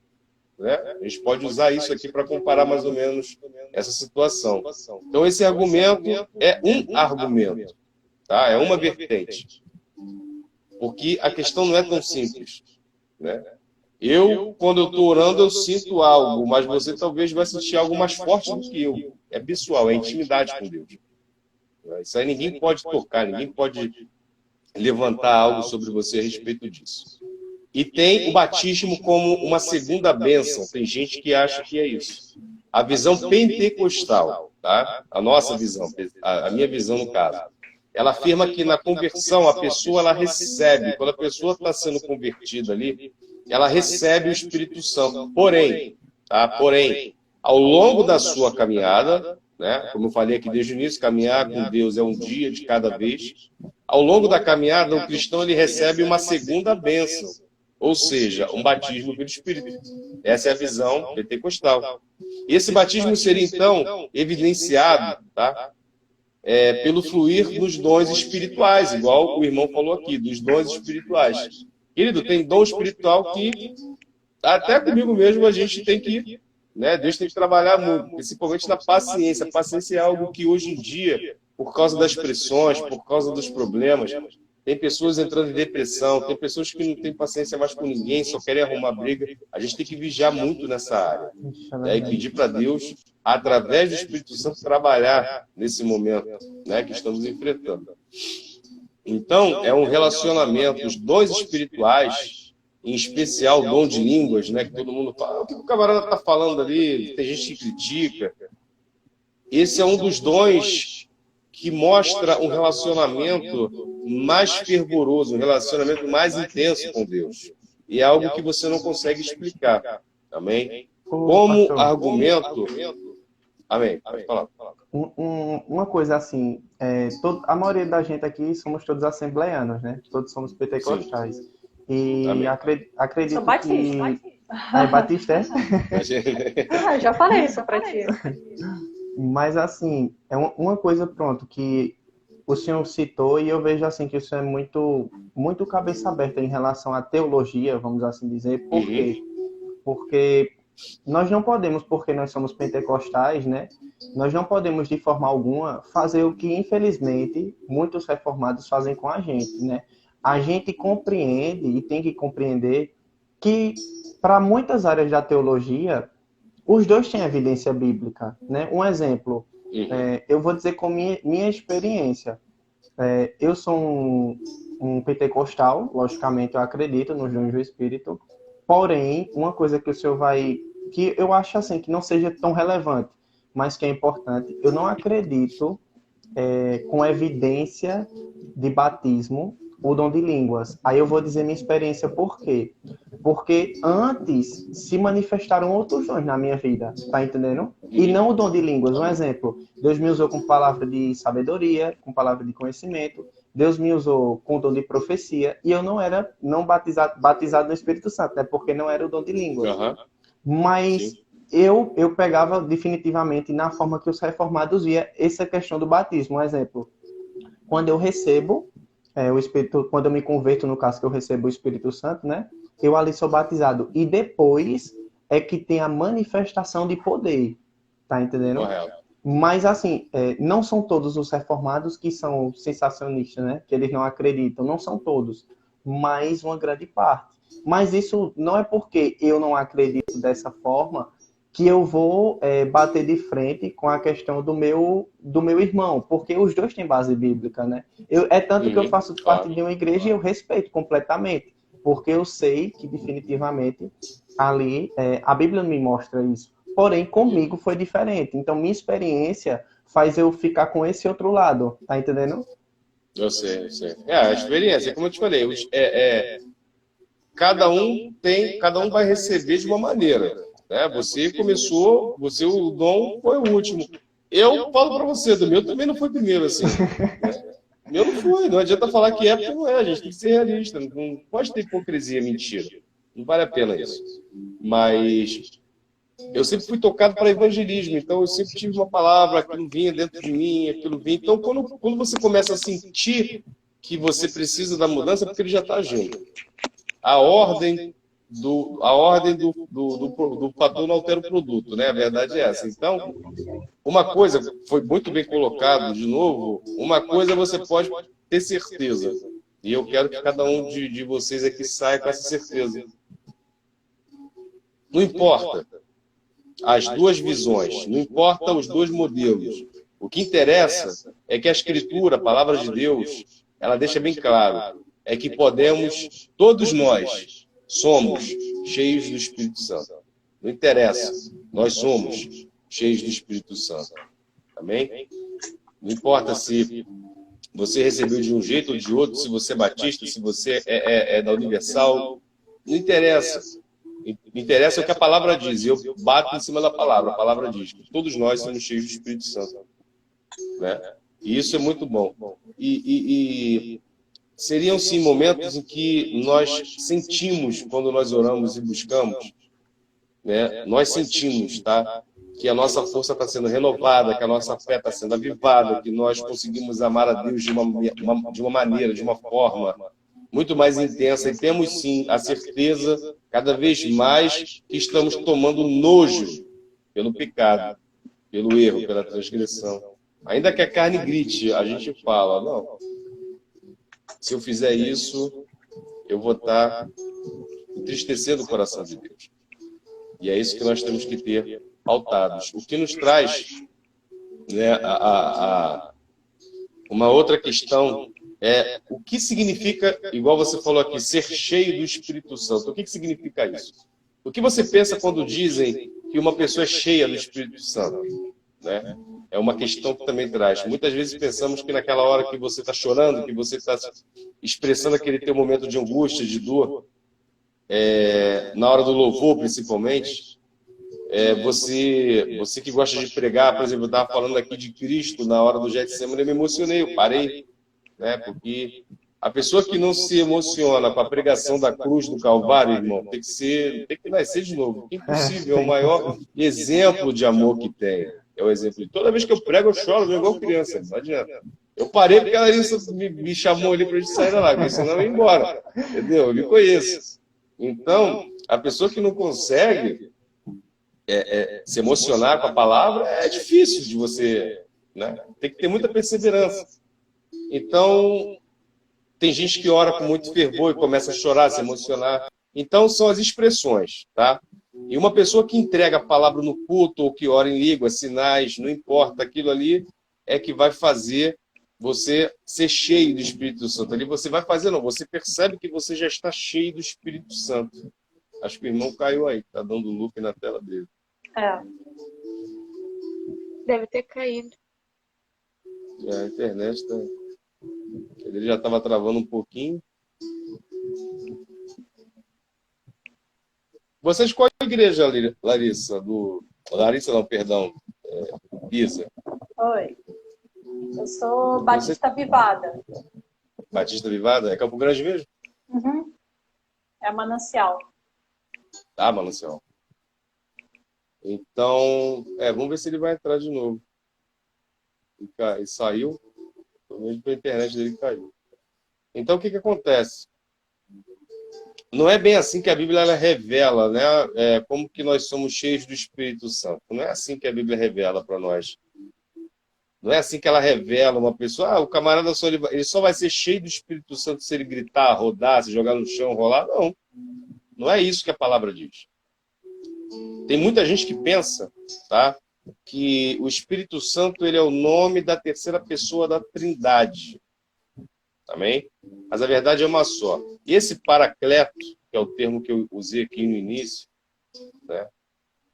Né? A gente pode usar isso aqui para comparar mais ou menos essa situação. Então, esse argumento é um argumento. Tá? É uma vertente. Porque a questão não é tão simples. Né? Quando eu estou orando, eu sinto algo, mas você talvez vai sentir algo mais forte do que eu. É pessoal, é intimidade com Deus. Isso aí ninguém pode tocar, ninguém pode levantar algo sobre você a respeito disso. E tem o batismo como uma segunda bênção. Tem gente que acha que é isso. A visão pentecostal, tá? A nossa visão, a minha visão no caso, ela afirma que na conversão a pessoa ela recebe, quando a pessoa está sendo convertida ali, ela recebe o Espírito Santo. Porém, ao longo da sua caminhada, né, como eu falei aqui desde o início, caminhar com Deus é um dia de cada vez. Ao longo da caminhada, o cristão ele recebe uma segunda bênção, ou seja, um batismo pelo Espírito. Essa é a visão pentecostal. E esse batismo seria, então, evidenciado, tá? Pelo fluir dos dons espirituais, igual o irmão falou aqui, dos dons espirituais. Querido, tem dom espiritual que, até comigo mesmo, a gente tem que, né, Deus tem que trabalhar muito, principalmente na paciência. A paciência é algo que hoje em dia, por causa das pressões, por causa dos problemas, tem pessoas entrando em depressão, tem pessoas que não têm paciência mais com ninguém, só querem arrumar briga. A gente tem que vigiar muito nessa área. E pedir para Deus, através do Espírito Santo, trabalhar nesse momento, né, que estamos enfrentando. Então, é um relacionamento, os dons espirituais, em especial o dom de línguas, né, que todo mundo fala, o que o camarada está falando ali, tem gente que critica. Esse é um dos dons que mostra um relacionamento mais fervoroso, um relacionamento mais intenso com Deus. E é algo que você não consegue explicar. Amém? Como argumento... Amém. Pode falar. Uma coisa assim, a maioria da gente aqui somos todos assembleanos, né? Todos somos pentecostais. Sim. E acredito sou batista. que... É batista, é? Já falei isso pra ti. Mas assim, é uma coisa, pronto, que o senhor citou e eu vejo assim que isso é muito, muito cabeça aberta em relação à teologia, vamos assim dizer. Por quê? Porque nós não podemos, porque nós somos pentecostais, né? Nós não podemos, de forma alguma, fazer o que, infelizmente, muitos reformados fazem com a gente, né? A gente compreende e tem que compreender que, para muitas áreas da teologia, os dois têm evidência bíblica, né? Um exemplo, eu vou dizer com minha experiência. Eu sou um pentecostal, logicamente eu acredito nos dons do Espírito, porém, uma coisa que o senhor que eu acho assim, que não seja tão relevante, mas que é importante, eu não acredito com evidência de batismo o dom de línguas. Aí eu vou dizer minha experiência por quê? Porque antes se manifestaram outros dons na minha vida, tá entendendo? E não o dom de línguas. Um exemplo, Deus me usou com palavra de sabedoria, com palavra de conhecimento, Deus me usou com o dom de profecia, e eu não era não batizado no Espírito Santo, né? Porque não era o dom de línguas. Aham. Mas Sim. eu pegava definitivamente na forma que os reformados via essa questão do batismo. Um exemplo, quando eu recebo o Espírito, quando eu me converto, no caso que eu recebo o Espírito Santo, né? Eu ali sou batizado. E depois é que tem a manifestação de poder. Tá entendendo? Correto. Mas, assim, não são todos os reformados que são sensacionistas, né? Que eles não acreditam. Não são todos. Mas uma grande parte. Mas isso não é porque eu não acredito dessa forma que eu vou bater de frente com a questão do meu irmão. Porque os dois têm base bíblica, né? É tanto que eu faço parte Claro. de uma igreja e eu respeito completamente. Porque eu sei que, definitivamente, ali, a Bíblia me mostra isso. Porém, comigo foi diferente. Então, minha experiência faz eu ficar com esse outro lado. Tá entendendo? Eu sei, eu sei. A experiência, como eu te falei, cada um vai receber de uma maneira, né? Você começou, o dom foi o último. Eu falo para você, do meu também não foi primeiro, assim, né? O meu não foi, não adianta falar que é porque não é, a gente tem que ser realista, não pode ter hipocrisia, mentira. Não vale a pena isso. Mas eu sempre fui tocado para evangelismo, então eu sempre tive uma palavra, aquilo vinha dentro de mim, aquilo vinha. Então, quando você começa a sentir que você precisa da mudança, é porque ele já está agindo. A ordem do fator não altera o produto, né? A verdade é essa. Então, uma coisa foi muito bem colocado de novo, uma coisa você pode ter certeza. E eu quero que cada um de vocês aqui saia com essa certeza. Não importa as duas visões, não importa os dois modelos. O que interessa é que a Escritura, a palavra de Deus, ela deixa bem claro, é que podemos, todos nós, somos cheios do Espírito Santo. Não interessa, nós somos cheios do Espírito Santo. Amém? Não importa se você recebeu de um jeito ou de outro, se você é batista, se você é da Universal, não interessa. Interessa o que a palavra diz. Eu bato em cima da palavra. A palavra diz que todos nós somos cheios do Espírito Santo, né? E isso é muito bom. E seriam, sim, momentos em que nós sentimos, quando nós oramos e buscamos, né? Nós sentimos, tá? Que a nossa força está sendo renovada, que a nossa fé está sendo avivada, que nós conseguimos amar a Deus de uma maneira, de uma forma muito mais intensa, e temos sim a certeza, cada vez mais, que estamos tomando nojo pelo pecado, pelo erro, pela transgressão. Ainda que a carne grite, a gente fala, não, se eu fizer isso, eu vou estar entristecendo o coração de Deus. E é isso que nós temos que ter pautados. O que nos traz, né, uma outra questão é o que significa, igual você falou aqui, ser cheio do Espírito Santo. O que significa isso? O que você pensa quando dizem que uma pessoa é cheia do Espírito Santo? Né? É uma questão que também traz. Muitas vezes pensamos que naquela hora que você está chorando, que você está expressando aquele teu momento de angústia, de dor, na hora do louvor principalmente, você que gosta de pregar, por exemplo, eu estava falando aqui de Cristo na hora do Getsemane, eu me emocionei, eu parei, né? Porque a pessoa que não se emociona com a pregação da cruz do Calvário, irmão, tem que nascer de novo. Impossível, é o maior exemplo de amor que tem. É o exemplo. Toda vez que eu prego, eu choro, eu igual criança, não adianta. Eu parei porque a Larissa me chamou ali para a gente sair da lá, porque senão eu ia embora. Entendeu? Eu me conheço. Então, a pessoa que não consegue se emocionar com a palavra, é difícil de você, né? Tem que ter muita perseverança. Então, tem gente que ora com muito fervor e começa a chorar, se emocionar. Então, são as expressões, tá? E uma pessoa que entrega a palavra no culto ou que ora em línguas, sinais, não importa, aquilo ali é que vai fazer você ser cheio do Espírito Santo. Ali você vai fazer, não, você percebe que você já está cheio do Espírito Santo. Acho que o irmão caiu aí, tá dando loop na tela dele. Deve ter caído. A internet tá... Ele já estava travando um pouquinho. Você de qual igreja, Larissa? Larissa não, perdão. Pisa. Oi. Eu sou Batista Vivada. Batista Vivada? É Campo Grande mesmo? Uhum. É Manancial. Ah, Manancial. Então, vamos ver se ele vai entrar de novo. E saiu. Pelo menos pela internet dele caiu. Então, o que acontece? Não é bem assim que a Bíblia ela revela, né? Como que nós somos cheios do Espírito Santo. Não é assim que a Bíblia revela para nós. Não é assim que ela revela uma pessoa. O camarada ele só vai ser cheio do Espírito Santo se ele gritar, rodar, se jogar no chão, rolar. Não. Não é isso que a palavra diz. Tem muita gente que pensa, tá, que o Espírito Santo ele é o nome da terceira pessoa da Trindade. Amém? Mas a verdade é uma só. E esse paracleto, que é o termo que eu usei aqui no início, né,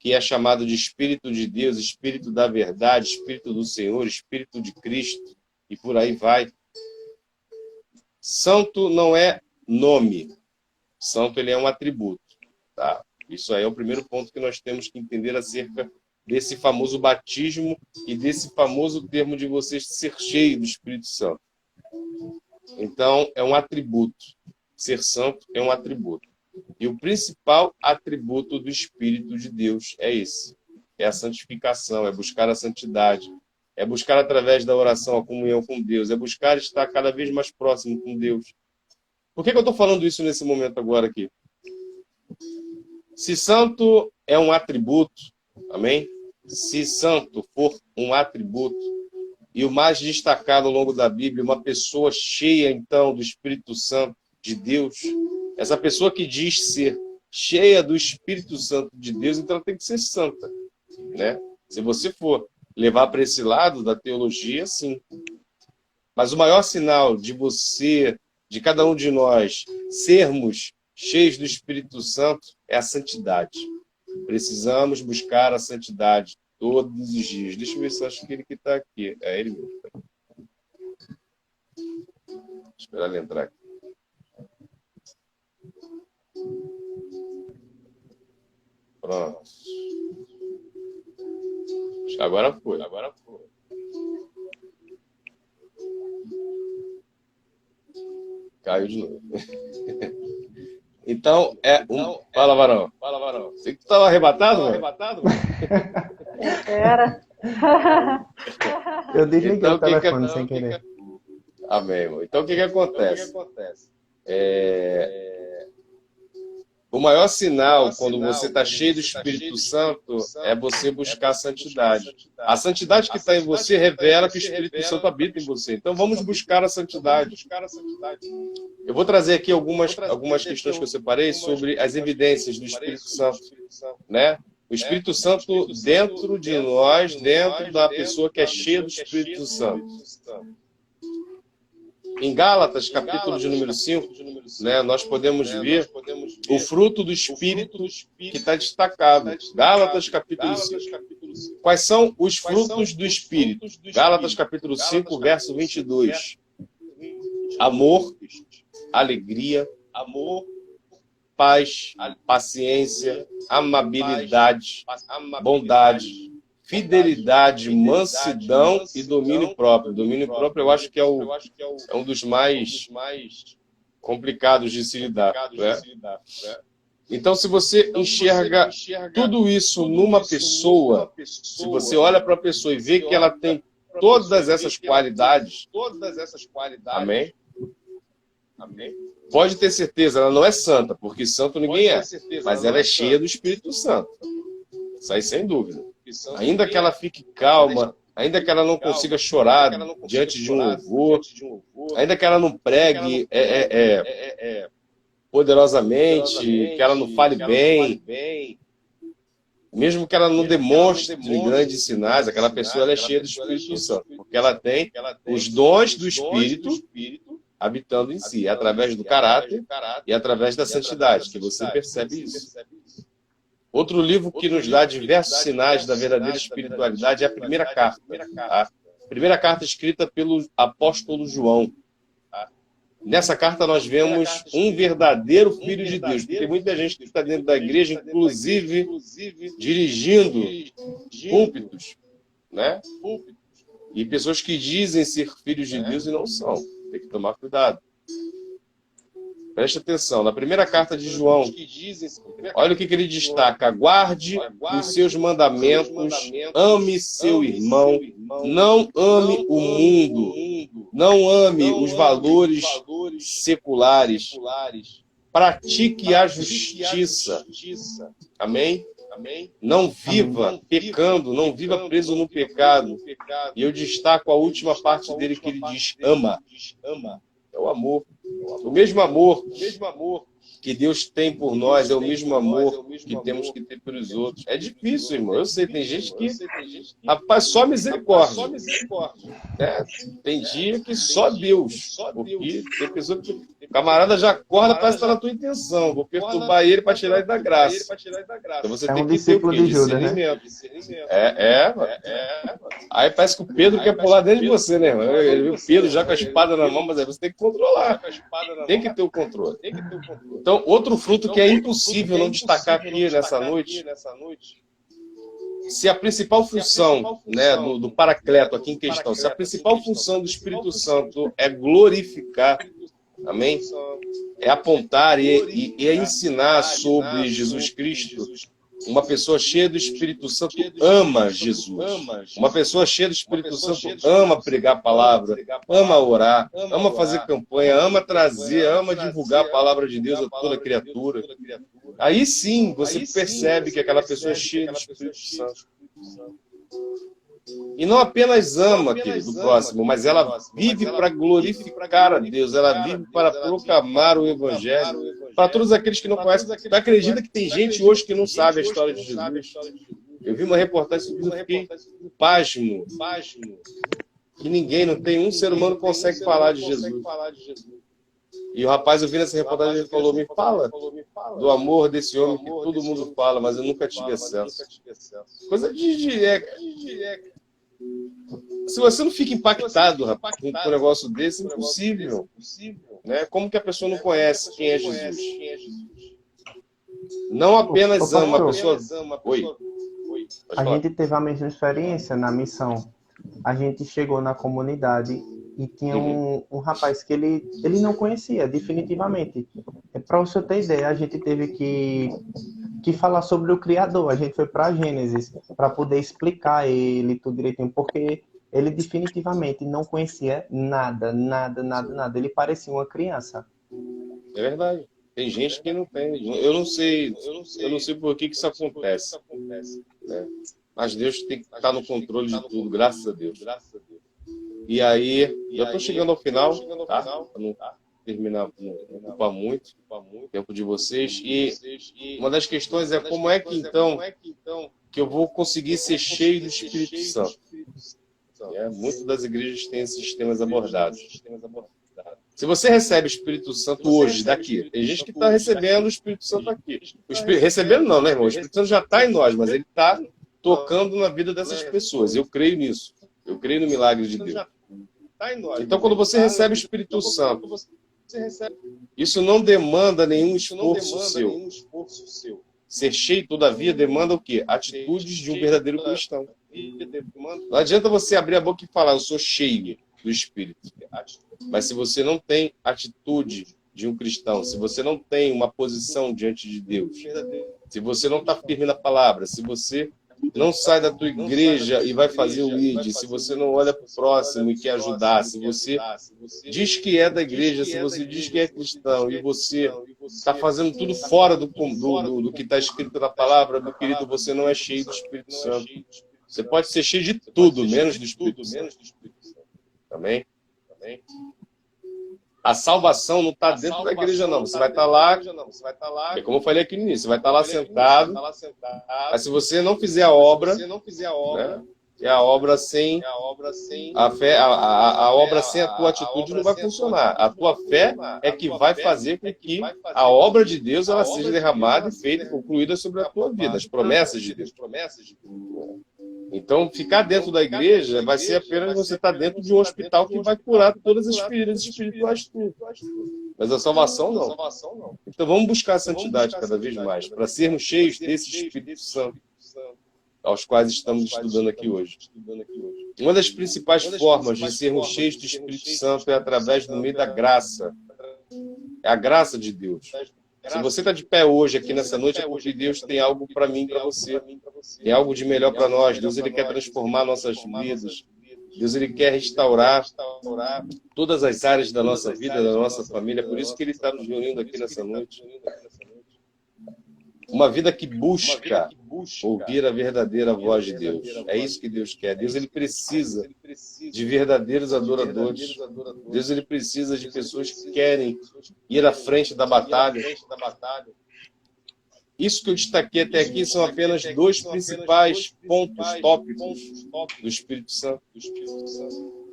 que é chamado de Espírito de Deus, Espírito da verdade, Espírito do Senhor, Espírito de Cristo, e por aí vai. Santo não é nome. Santo ele é um atributo. Tá? Isso aí é o primeiro ponto que nós temos que entender acerca desse famoso batismo e desse famoso termo de você ser cheio do Espírito Santo. Então, é um atributo. Ser santo é um atributo. E o principal atributo do Espírito de Deus é esse. É a santificação, é buscar a santidade. É buscar através da oração a comunhão com Deus. É buscar estar cada vez mais próximo com Deus. Por que eu estou falando isso nesse momento agora aqui? Se santo é um atributo, amém? Se santo for um atributo, e o mais destacado ao longo da Bíblia, uma pessoa cheia, então, do Espírito Santo de Deus, essa pessoa que diz ser cheia do Espírito Santo de Deus, então ela tem que ser santa, né? Se você for levar para esse lado da teologia, sim. Mas o maior sinal de você, de cada um de nós, sermos cheios do Espírito Santo é a santidade. Precisamos buscar a santidade todos os dias. Deixa eu ver se eu acho que ele que está aqui. É ele mesmo. Vou esperar ele entrar aqui. Pronto. Acho que agora foi. Caiu de novo. Então, Fala, Varão. Você que tu estava arrebatado, Era. Eu desliguei Então, o telefone sem querer. Amém, irmão. Então, o que acontece? O maior sinal, quando você está cheio do Espírito Santo, é você buscar a santidade. A santidade que está em você revela que o Espírito Santo habita em você. Então, vamos buscar a santidade. Eu vou trazer aqui algumas questões que eu separei sobre as evidências do Espírito Santo, né? O Espírito Santo dentro de nós, dentro da pessoa que é cheia do Espírito Santo. Em Gálatas, capítulo de número 5, né, nós podemos ver o fruto do Espírito que está destacado. Gálatas, capítulo 5. Quais são os frutos do Espírito? Gálatas, capítulo 5, verso 22. Amor, alegria, paz, paciência, amabilidade, bondade, fidelidade, mansidão e domínio próprio. Domínio próprio eu acho que é um dos mais complicados de se lidar. Né? Então, se você enxerga tudo isso numa pessoa, se você olha para a pessoa e vê que ela tem todas essas qualidades, amém? Pode ter certeza, ela não é santa, porque santo ninguém é, mas ela é cheia do Espírito Santo. Isso aí sem dúvida. Ainda que ela fique calma, ainda que ela não consiga chorar diante de um louvor, ainda que ela não pregue poderosamente, que ela não fale bem, mesmo que ela não demonstre grandes sinais, aquela pessoa ela é cheia do Espírito Santo, porque ela tem os dons do Espírito habitando em si, através do caráter e através da santidade, que você percebe isso. Outro livro que nos dá diversos sinais da verdadeira espiritualidade é a primeira carta. Tá? Primeira carta escrita pelo apóstolo João. Nessa carta nós vemos um verdadeiro filho de Deus. Porque tem muita gente que está dentro da igreja, inclusive dirigindo púlpitos, né? E pessoas que dizem ser filhos de Deus e não são. Tem que tomar cuidado. Preste atenção. Na primeira carta de João, olha o que ele destaca. Guarde os seus mandamentos, ame seu irmão, não ame o mundo, não ame os valores seculares, pratique a justiça. Amém? Não viva pecando, não viva preso no pecado. E eu destaco a última parte dele que ele diz, ama. É o amor. O mesmo amor que Deus tem por nós é o mesmo amor que temos que ter pelos outros. É difícil, irmão. Eu sei, tem gente que... Rapaz, só misericórdia. Tem dia que só Deus. Porque tem pessoa que... O camarada já acorda, parece que está na tua intenção. Vou perturbar ele para tirar ele da graça. Então você tem que ter o quê? Discernimento. Aí parece que o Pedro quer pular dentro de você, né, irmão? Ele viu o Pedro já com a espada na mão, mas aí você tem que controlar. Tem que ter o controle. Então, outro fruto que é impossível não destacar aqui nessa noite, se a principal função, né, do Paracleto aqui em questão, se a principal função do Espírito Santo é glorificar, amém? É apontar e é ensinar sobre Jesus Cristo. Uma pessoa cheia do Espírito Santo ama Jesus. Uma pessoa cheia do Espírito Santo ama pregar a palavra, ama orar, ama fazer campanha, ama trazer, ama divulgar a palavra de Deus a toda criatura. Aí sim você percebe que aquela pessoa é cheia do Espírito Santo. E não apenas ama, querido, o próximo, mas ela vive para glorificar a Deus, ela vive para proclamar o Evangelho. Para todos aqueles que não conhecem, tu acredita que tem gente hoje que não sabe a história de Jesus? Eu vi uma reportagem sobre isso, eu fiquei pasmo. Que ninguém, não tem um ser humano que consegue falar de Jesus. E o rapaz, eu vi nessa reportagem, ele falou, me fala do amor desse homem que todo mundo fala, mas eu nunca tive acesso. Coisa de direca. Se você não fica impactado, rapaz, com um negócio desse, é impossível. Né? Como que a pessoa não conhece quem é Jesus? Não apenas ama, a pessoa... Oi. A gente teve a mesma experiência na missão. A gente chegou na comunidade e tinha um rapaz que ele não conhecia, definitivamente. Para você ter ideia, a gente teve que falar sobre o Criador. A gente foi para Gênesis para poder explicar a ele tudo direitinho, porque ele definitivamente não conhecia nada. Ele parecia uma criança. É verdade. Tem gente que não tem. Eu não sei por que isso acontece. Né? Mas Deus tem que estar no controle de tudo, graças a Deus. E aí, já estou chegando ao final, tá? Para não terminar, não ocupar muito o tempo de vocês. E uma das questões é como é que, então, que eu vou conseguir ser cheio do Espírito Santo. Muitas das igrejas têm esses temas abordados. Se você recebe o Espírito Santo hoje, daqui, tem gente que está recebendo o Espírito Santo aqui. Recebendo não, né, irmão? O Espírito Santo já está em nós, mas ele está tocando na vida dessas pessoas. Eu creio nisso. Eu creio no milagre de Deus. Então, quando você recebe o Espírito Santo, isso não demanda nenhum esforço seu. Ser cheio, todavia, demanda o quê? Atitudes de um verdadeiro cristão. Não adianta você abrir a boca e falar, eu sou cheio do Espírito. Mas se você não tem atitude de um cristão, se você não tem uma posição diante de Deus, se você não está firme na palavra, se você não sai da tua igreja e vai fazer o ID, se você não olha para o próximo e quer ajudar, se você diz que é da igreja, se você diz que é cristão e você está fazendo tudo fora do que está escrito na palavra, meu querido, você não é cheio do Espírito Santo. Você pode ser cheio de tudo, menos do Espírito Santo. Amém? A salvação não está dentro da igreja, não. Você vai estar lá, é como eu falei aqui no início, você vai estar lá sentado, mas se você não fizer a obra, né, é a obra sem a fé, a obra sem a tua atitude não vai funcionar. A tua fé é que vai fazer com que a obra de Deus ela seja derramada e feita, concluída sobre a tua vida, as promessas de Deus. Então, ficar dentro da igreja vai ser apenas você estar dentro de um hospital que vai curar todas as feridas espirituais tudo. Mas a salvação não. Então, vamos buscar a santidade cada vez mais, para sermos cheios desse Espírito Santo, aos quais estamos estudando aqui hoje. Uma das principais formas de sermos cheios do Espírito Santo é através do meio da graça. É a graça de Deus. Se você está de pé hoje aqui nessa noite, é porque Deus tem algo para mim e para você. Tem algo de melhor para nós. Deus ele quer transformar nossas vidas. Deus ele quer restaurar todas as áreas da nossa vida, da nossa família. Por isso que ele está nos reunindo aqui nessa noite. Uma vida que busca ouvir a verdadeira voz de Deus. É isso que Deus quer. Deus ele precisa de verdadeiros adoradores. Deus ele precisa de pessoas que querem ir à frente da batalha. Isso que eu destaquei até aqui são apenas dois principais pontos tópicos do Espírito Santo.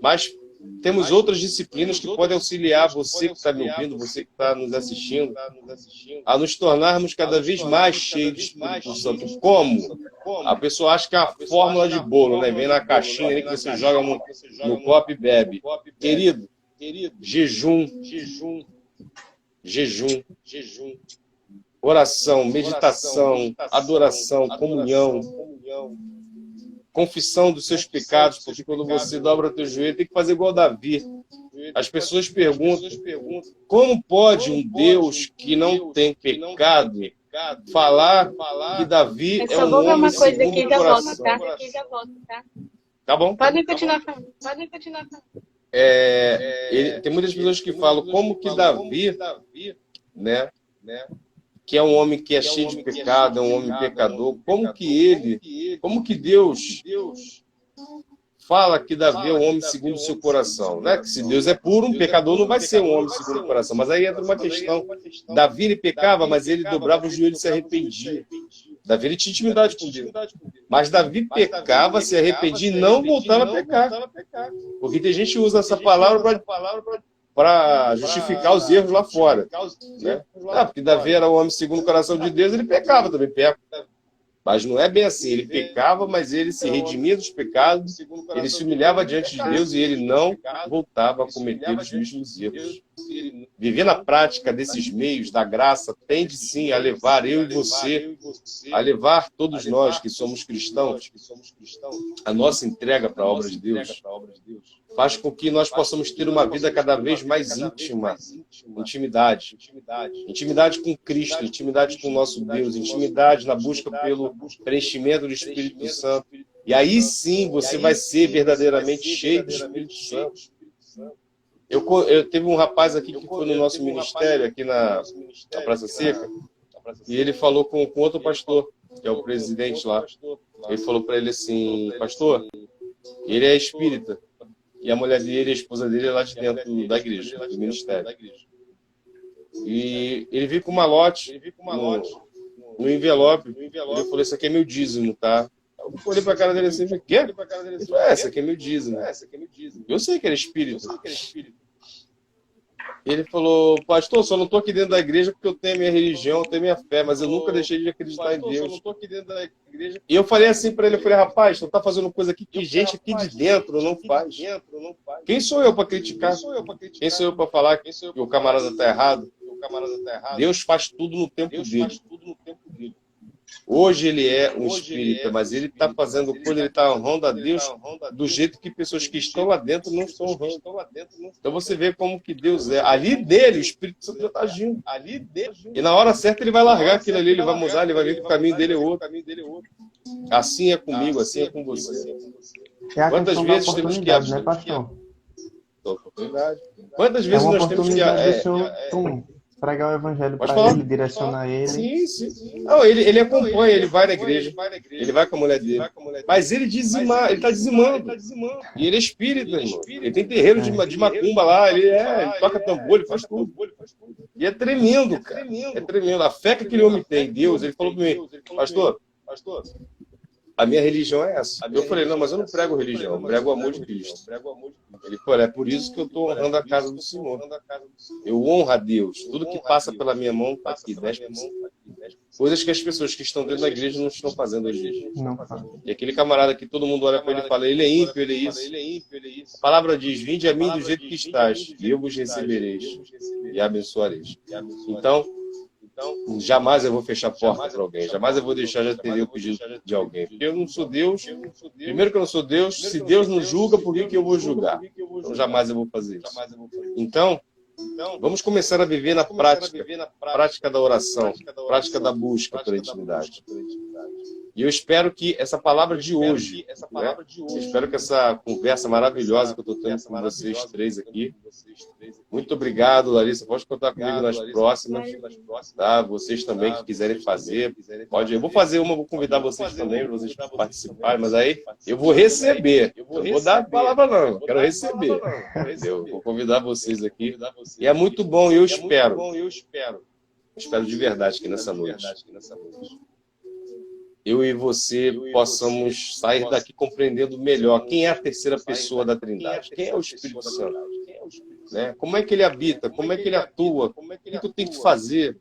Mas temos outras disciplinas que podem auxiliar você que está me ouvindo, você que está nos assistindo, a nos tornarmos cada vez mais cheios do Espírito Santo. Como? A pessoa acha que é a fórmula de bolo, né? Vem na caixinha ali que você joga no copo e bebe. Querido, jejum, oração, meditação, adoração, comunhão, confissão dos seus pecados, porque quando você dobra o teu joelho, tem que fazer igual Davi. As pessoas perguntam, como pode um Deus que não tem pecado falar que Davi é um homem segundo o coração? Tá bom? Podem continuar falando. Tem muitas pessoas que falam como que Davi, né, que é um homem que é cheio de pecado, é um homem pecador, como que Deus fala que Davi é um homem segundo o seu coração, né? Que se Deus é puro, um pecador não vai ser um homem segundo o coração. Mas aí entra uma questão. Davi ele pecava, mas ele dobrava o joelho e se arrependia. Davi ele tinha intimidade com Deus. Mas Davi pecava, se arrependia e não voltava a pecar. Porque tem gente que usa essa palavra para justificar os erros lá fora. Né? Porque Davi era um homem segundo o coração de Deus, ele pecava também, peca. Mas não é bem assim, ele pecava, mas ele se redimia dos pecados, ele se humilhava diante de Deus e ele não voltava a cometer os mesmos erros. Viver na prática desses meios da graça tende sim a levar eu e você, a levar todos nós que somos cristãos, a nossa entrega para a obra de Deus. Faz com que nós possamos ter uma vida cada vez mais íntima, intimidade com Cristo, intimidade com o nosso Deus, intimidade na busca pelo preenchimento do Espírito Santo. E aí sim você vai ser verdadeiramente cheio do Espírito Santo. Eu teve um rapaz aqui que foi no nosso ministério, aqui na Praça Seca, e ele falou com outro pastor, que é o presidente lá. Ele falou para ele assim, pastor, ele é espírita. E a mulher dele, a esposa dele, é lá de dentro da igreja, do ministério. E ele veio com uma lote no envelope. Ele falou, isso aqui é meu dízimo, tá? Eu olhei pra cara dele assim, o quê? Ele falou, essa aqui é meu dízimo. Eu sei que ele é espírita. Ele falou, pastor, só não estou aqui dentro da igreja porque eu tenho a minha religião, eu tenho a minha fé, mas eu nunca deixei de acreditar em Deus. E eu falei assim para ele, eu falei, rapaz, tu está fazendo coisa aqui que gente aqui de dentro não faz. Quem sou eu para criticar? Quem sou eu para falar que o camarada está errado? Deus faz tudo no tempo dele. Hoje ele é um espírita, mas ele está fazendo coisa, ele está honrando a Deus do jeito que pessoas que estão lá dentro não estão honrando. Então você vê como que Deus é. Ali dele, o Espírito Santo já está agindo. E na hora certa ele vai largar aquilo ali, ele vai mudar, ele vai ver que o caminho dele é outro. Assim é comigo, assim é com você. É a Quantas questão da vezes temos que oportunidade, né, pastor? Quantas É vezes uma nós temos que... oportunidade do senhor pregar o evangelho Pode para falar. ele, direcionar ele. Sim. Não, ele acompanha, ele vai na igreja, ele vai com a mulher dele. Mas ele ele está dizimando. E ele é espírita, irmão. Ele tem terreiro de macumba lá, ele toca tambor, ele faz tudo. E é tremendo, cara. É tremendo. A fé que aquele homem tem em Deus, ele falou para mim, pastor, a minha religião é essa. Eu falei, não, mas eu não prego religião, eu prego o amor de Cristo. Ele falou, é por isso que eu estou honrando a casa do Senhor. Eu honro a Deus. Tudo que passa pela minha mão está aqui, 10%. Coisas que as pessoas que estão dentro da igreja não estão fazendo hoje. Não faz. E aquele camarada que todo mundo olha para ele e fala, ele é ímpio, ele é isso. A palavra diz, vinde a mim do jeito que estás, e eu vos recebereis e abençoareis. Então, jamais eu vou fechar a porta para alguém, jamais eu vou deixar de atender o pedido de alguém. Porque eu não sou Deus, primeiro que eu não sou Deus, se Deus não julga, por que eu vou julgar? Então jamais eu vou fazer isso. Então, vamos começar a viver na prática da oração, prática da busca pela intimidade. E eu espero que essa palavra de hoje, né? Eu espero que essa conversa maravilhosa que eu estou tendo com vocês três aqui. Muito obrigado, Larissa. Pode contar comigo nas próximas. Tá? Vocês também que quiserem fazer, pode. Eu vou fazer uma, vou convidar vocês também para vocês participarem, mas aí eu vou receber. Eu vou dar a palavra, não. Eu quero receber. Eu vou convidar vocês aqui. E é muito bom, eu espero. Espero de verdade que nessa noite eu e você possamos sair daqui compreendendo melhor quem é a terceira pessoa da Trindade, quem é o Espírito Santo, né? Como é que ele habita, como é que ele atua, o que eu tenho que fazer,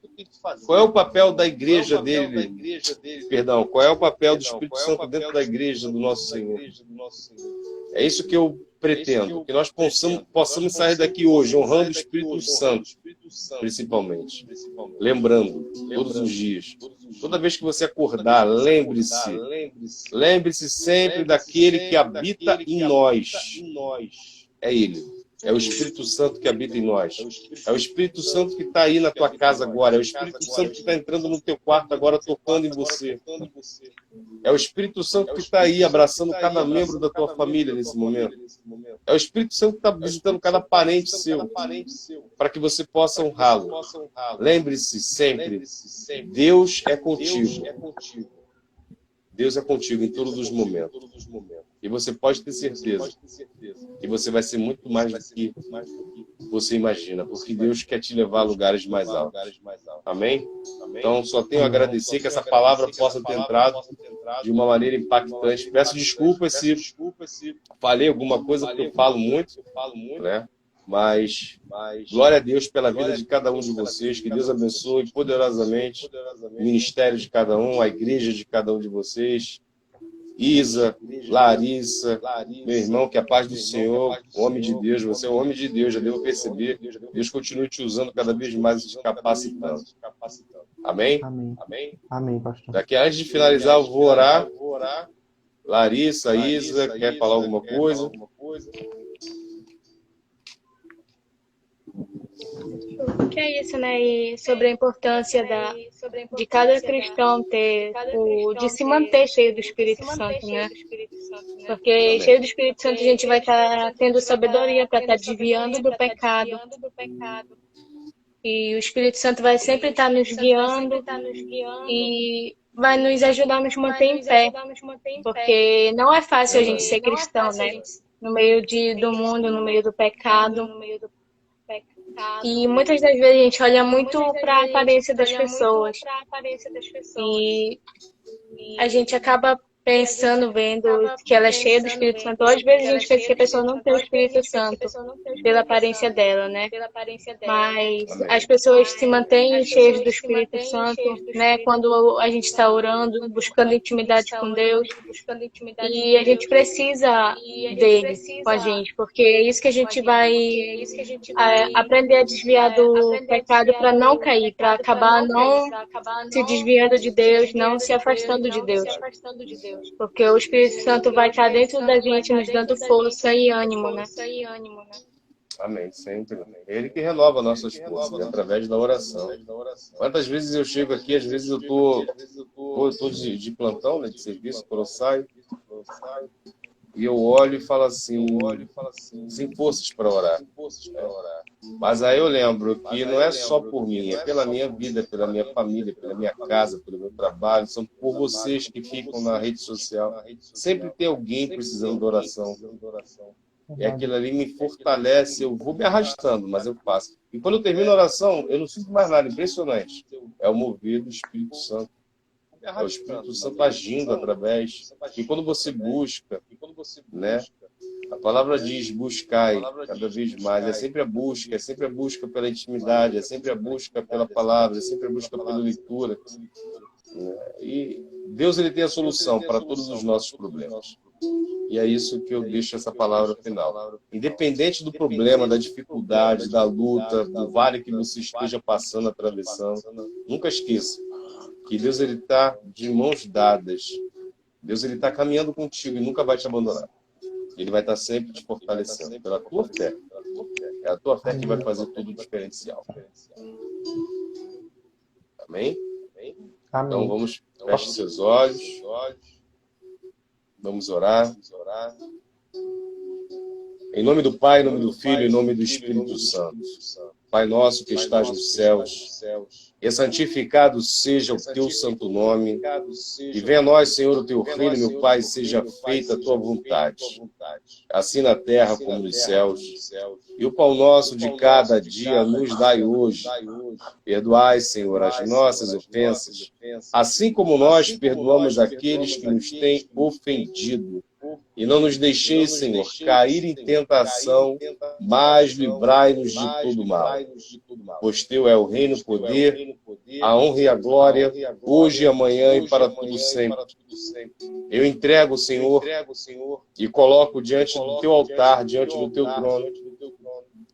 qual é o papel da igreja dele, perdão, qual é o papel do Espírito Santo dentro da igreja do nosso Senhor. É isso que eu pretendo, que nós possamos sair daqui hoje honrando o Espírito Santo, principalmente, lembrando todos os dias. Toda vez que você acordar, lembre-se sempre daquele que habita em nós. É Ele. É o Espírito Santo que habita em nós. É o Espírito Santo que está aí na tua casa agora. É o Espírito Santo que está entrando no teu quarto agora, tocando em você. É o Espírito Santo que está aí abraçando cada membro da tua família nesse momento. É o Espírito Santo que está visitando cada parente seu, para que você possa honrá-lo. Lembre-se sempre, Deus é contigo. Deus é contigo em todos os momentos. E você pode ter certeza que você vai ser muito mais do que você imagina, porque Deus quer te levar a lugares mais altos. Amém? Então, só tenho a agradecer que essa palavra possa ter entrado de uma maneira impactante. Peço desculpas se falei alguma coisa, porque eu falo muito, né? Mas glória a Deus pela vida de cada um de vocês. Que Deus abençoe poderosamente o ministério de cada um, a igreja de cada um de vocês. Isa, Larissa, meu irmão, que a paz do Senhor, homem de Deus, você é um homem de Deus, já devo perceber. Deus continue te usando cada vez mais e te capacitando. Amém? Amém, pastor. Daqui antes de finalizar, eu vou orar. Larissa, Isa, quer falar alguma coisa? Que é isso, né? E sobre a importância de cada cristão de se manter cheio do Espírito Santo, né? Porque cheio do Espírito Santo a gente vai estar tendo sabedoria para estar desviando do pecado. E o Espírito Santo vai sempre estar nos guiando e vai nos ajudar a nos manter em pé. Porque não é fácil a gente ser cristão, né? No meio do mundo, no meio do pecado. E muitas das vezes a gente olha muito para a aparência das pessoas. E a gente acaba pensando, vendo que ela é cheia do Espírito Santo. Ou às vezes a gente pensa que a pessoa não tem o Espírito Santo pela aparência dela, né? Mas as pessoas se mantêm cheias do Espírito Santo, né? Quando a gente está orando, buscando intimidade com Deus. E a gente precisa dele com a gente, porque é isso que a gente vai aprender a desviar do pecado para não cair, para acabar não se desviando de Deus, não se afastando de Deus. Porque o Espírito Santo vai estar dentro da gente, nos dando força e ânimo, né? Amém, sempre. Ele que renova nossas forças, né? Através da oração. Quantas vezes eu chego aqui, às vezes eu tô de plantão, né, de serviço, quando eu saio, e eu olho e falo assim, sem forças para orar. Mas aí eu lembro que não é só por mim, é pela minha vida, pela minha família, pela minha casa, pelo meu trabalho, são por vocês que ficam na rede social. Sempre tem alguém precisando de oração. E aquilo ali me fortalece, eu vou me arrastando, mas eu faço. E quando eu termino a oração, eu não sinto mais nada, impressionante. É o mover do Espírito Santo. É o Espírito Santo agindo através. E quando você busca, né, A palavra diz, buscai cada vez mais. É sempre a busca pela intimidade, é sempre a busca pela palavra, é sempre a busca pela leitura. E Deus, ele tem a solução para todos os nossos problemas. E é isso que eu deixo essa palavra final. Independente do problema, da dificuldade, da luta, do vale que você esteja passando, atravessando, nunca esqueça que Deus, ele está de mãos dadas. Deus, ele está caminhando contigo e nunca vai te abandonar. Ele vai estar sempre te fortalecendo pela tua fé. É a tua fé que vai fazer todo o diferencial. Amém? Amém. Então vamos, feche seus olhos. Vamos orar. Em nome do Pai, em nome do Filho, em nome do Espírito Santo. Pai nosso que estás nos céus, e santificado seja o teu santo nome. E venha a nós, Senhor, o teu reino, meu Pai, seja feita a tua vontade, assim na terra como nos céus. E o pão nosso de cada dia nos dai hoje. Perdoai, Senhor, as nossas ofensas, assim como nós perdoamos aqueles que nos têm ofendido. E não nos deixeis, Senhor, cair em tentação, mas livrai-nos de todo mal. Pois teu é o reino, o poder, a honra e a glória, hoje e amanhã e para tudo sempre. Eu entrego, Senhor, e coloco diante do teu altar, diante do teu trono.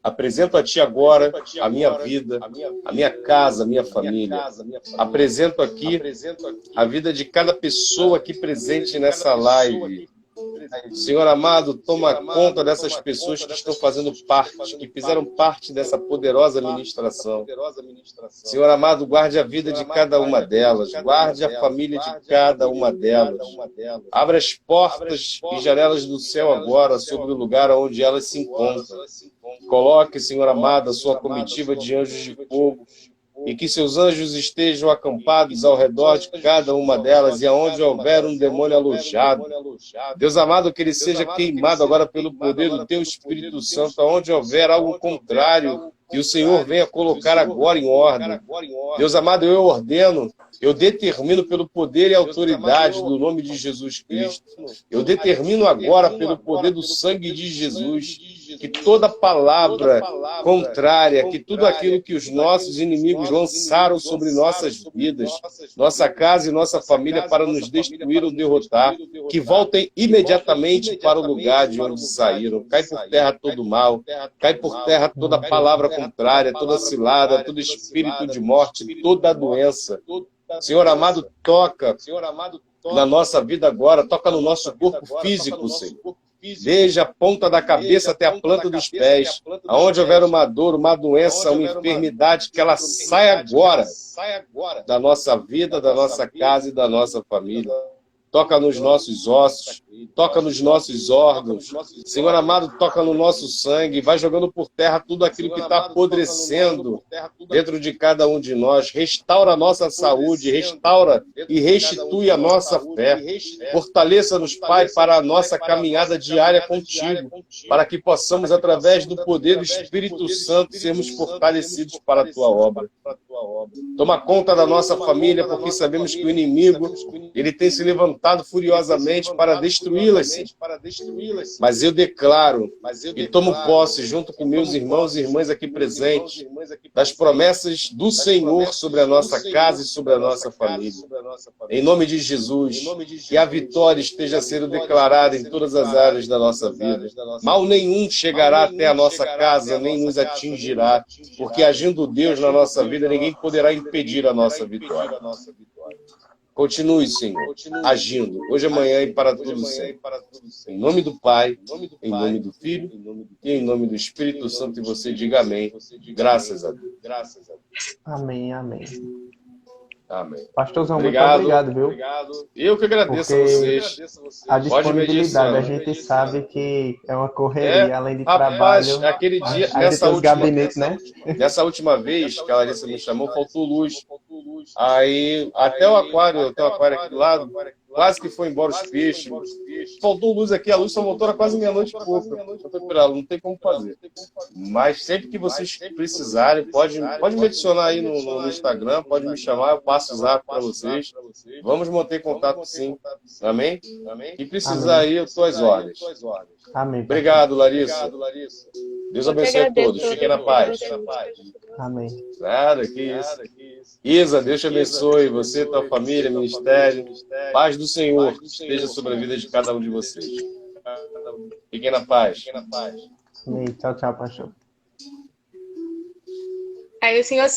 Apresento a Ti agora a minha vida, a minha casa, a minha família. Apresento aqui a vida de cada pessoa aqui presente nessa live. Senhor amado, toma conta dessas pessoas que estão fazendo parte, que fizeram parte dessa poderosa ministração. Senhor amado, guarde a vida de cada uma delas, guarde a família de cada uma delas. Abra as portas e janelas do céu agora sobre o lugar onde elas se encontram. Coloque, Senhor amado, a sua comitiva de anjos de fogo, e que seus anjos estejam acampados ao redor de cada uma delas, e aonde houver um demônio alojado, Deus amado, que ele seja queimado agora pelo poder do teu Espírito Santo, aonde houver algo contrário, que o Senhor venha colocar agora em ordem. Deus amado, eu ordeno, eu determino pelo poder e autoridade do nome de Jesus Cristo, eu determino agora pelo poder do sangue de Jesus, que toda palavra contrária, que tudo aquilo que os nossos inimigos lançaram sobre nossas vidas, nossa casa e nossa família para nos destruir ou derrotar, que voltem imediatamente para o lugar de onde saíram. Cai por terra todo mal, cai por terra toda palavra contrária, toda cilada, todo espírito de morte, toda doença. Senhor amado, toca na nossa vida agora, toca no nosso corpo físico, Senhor. Desde a ponta da cabeça até a planta dos pés, aonde houver uma dor, uma doença, uma enfermidade, que ela saia agora da nossa vida, da nossa casa e da nossa família. Toca nos nossos ossos, toca nos nossos órgãos. Senhor amado, toca no nosso sangue, vai jogando por terra tudo aquilo que está apodrecendo dentro de cada um de nós. Restaura a nossa saúde, restaura e restitui a nossa fé. Fortaleça-nos, Pai, para a nossa caminhada diária contigo, para que possamos, através do poder do Espírito Santo, sermos fortalecidos para a tua obra. Toma conta da nossa família, porque sabemos que o inimigo, ele tem se levantado furiosamente para destruí-las, sim. Mas eu declaro e tomo posse, junto com meus irmãos e irmãs aqui presentes, das promessas do Senhor sobre a nossa casa e sobre a nossa família. Em nome de Jesus, que a vitória esteja sendo declarada em todas as áreas da nossa vida. Mal nenhum chegará até a nossa casa, nem nos atingirá, porque agindo Deus na nossa vida, ninguém poderá impedir a nossa vitória. Continue, Senhor, agindo, hoje, amanhã e para tudo sempre. Em nome do Pai, em nome do Filho e em nome do Espírito Santo. E você diga amém. Graças a Deus. Amém, amém. Amém. Pastorzão, Obrigado, muito obrigado, viu? Eu que agradeço a vocês. A disponibilidade, a gente sabe que é uma correria, além de trabalho. Aquele dia, nessa última vez que a Larissa me chamou, faltou luz. Aí, até o aquário, tem um aquário aqui do lado, quase que foi embora os peixes. Faltou luz aqui, a luz só voltou a quase meia-noite e pouco. Eu tô esperando, não tem como fazer. Mas sempre que vocês precisarem, pode me adicionar aí no Instagram, pode me chamar, eu passo o zap para vocês. Vamos manter contato sim. Amém? E precisar aí, eu estou às ordens. Amém. Obrigado, Larissa. Deus abençoe a todos. Fiquem na paz. Amém. Nada, que isso. Isa, Deus te abençoe. Você, tua família, ministério. Paz do Senhor esteja sobre a vida de cada um de vocês. Fiquem na paz. Amém. Tchau, tchau, pastor. Aí o senhor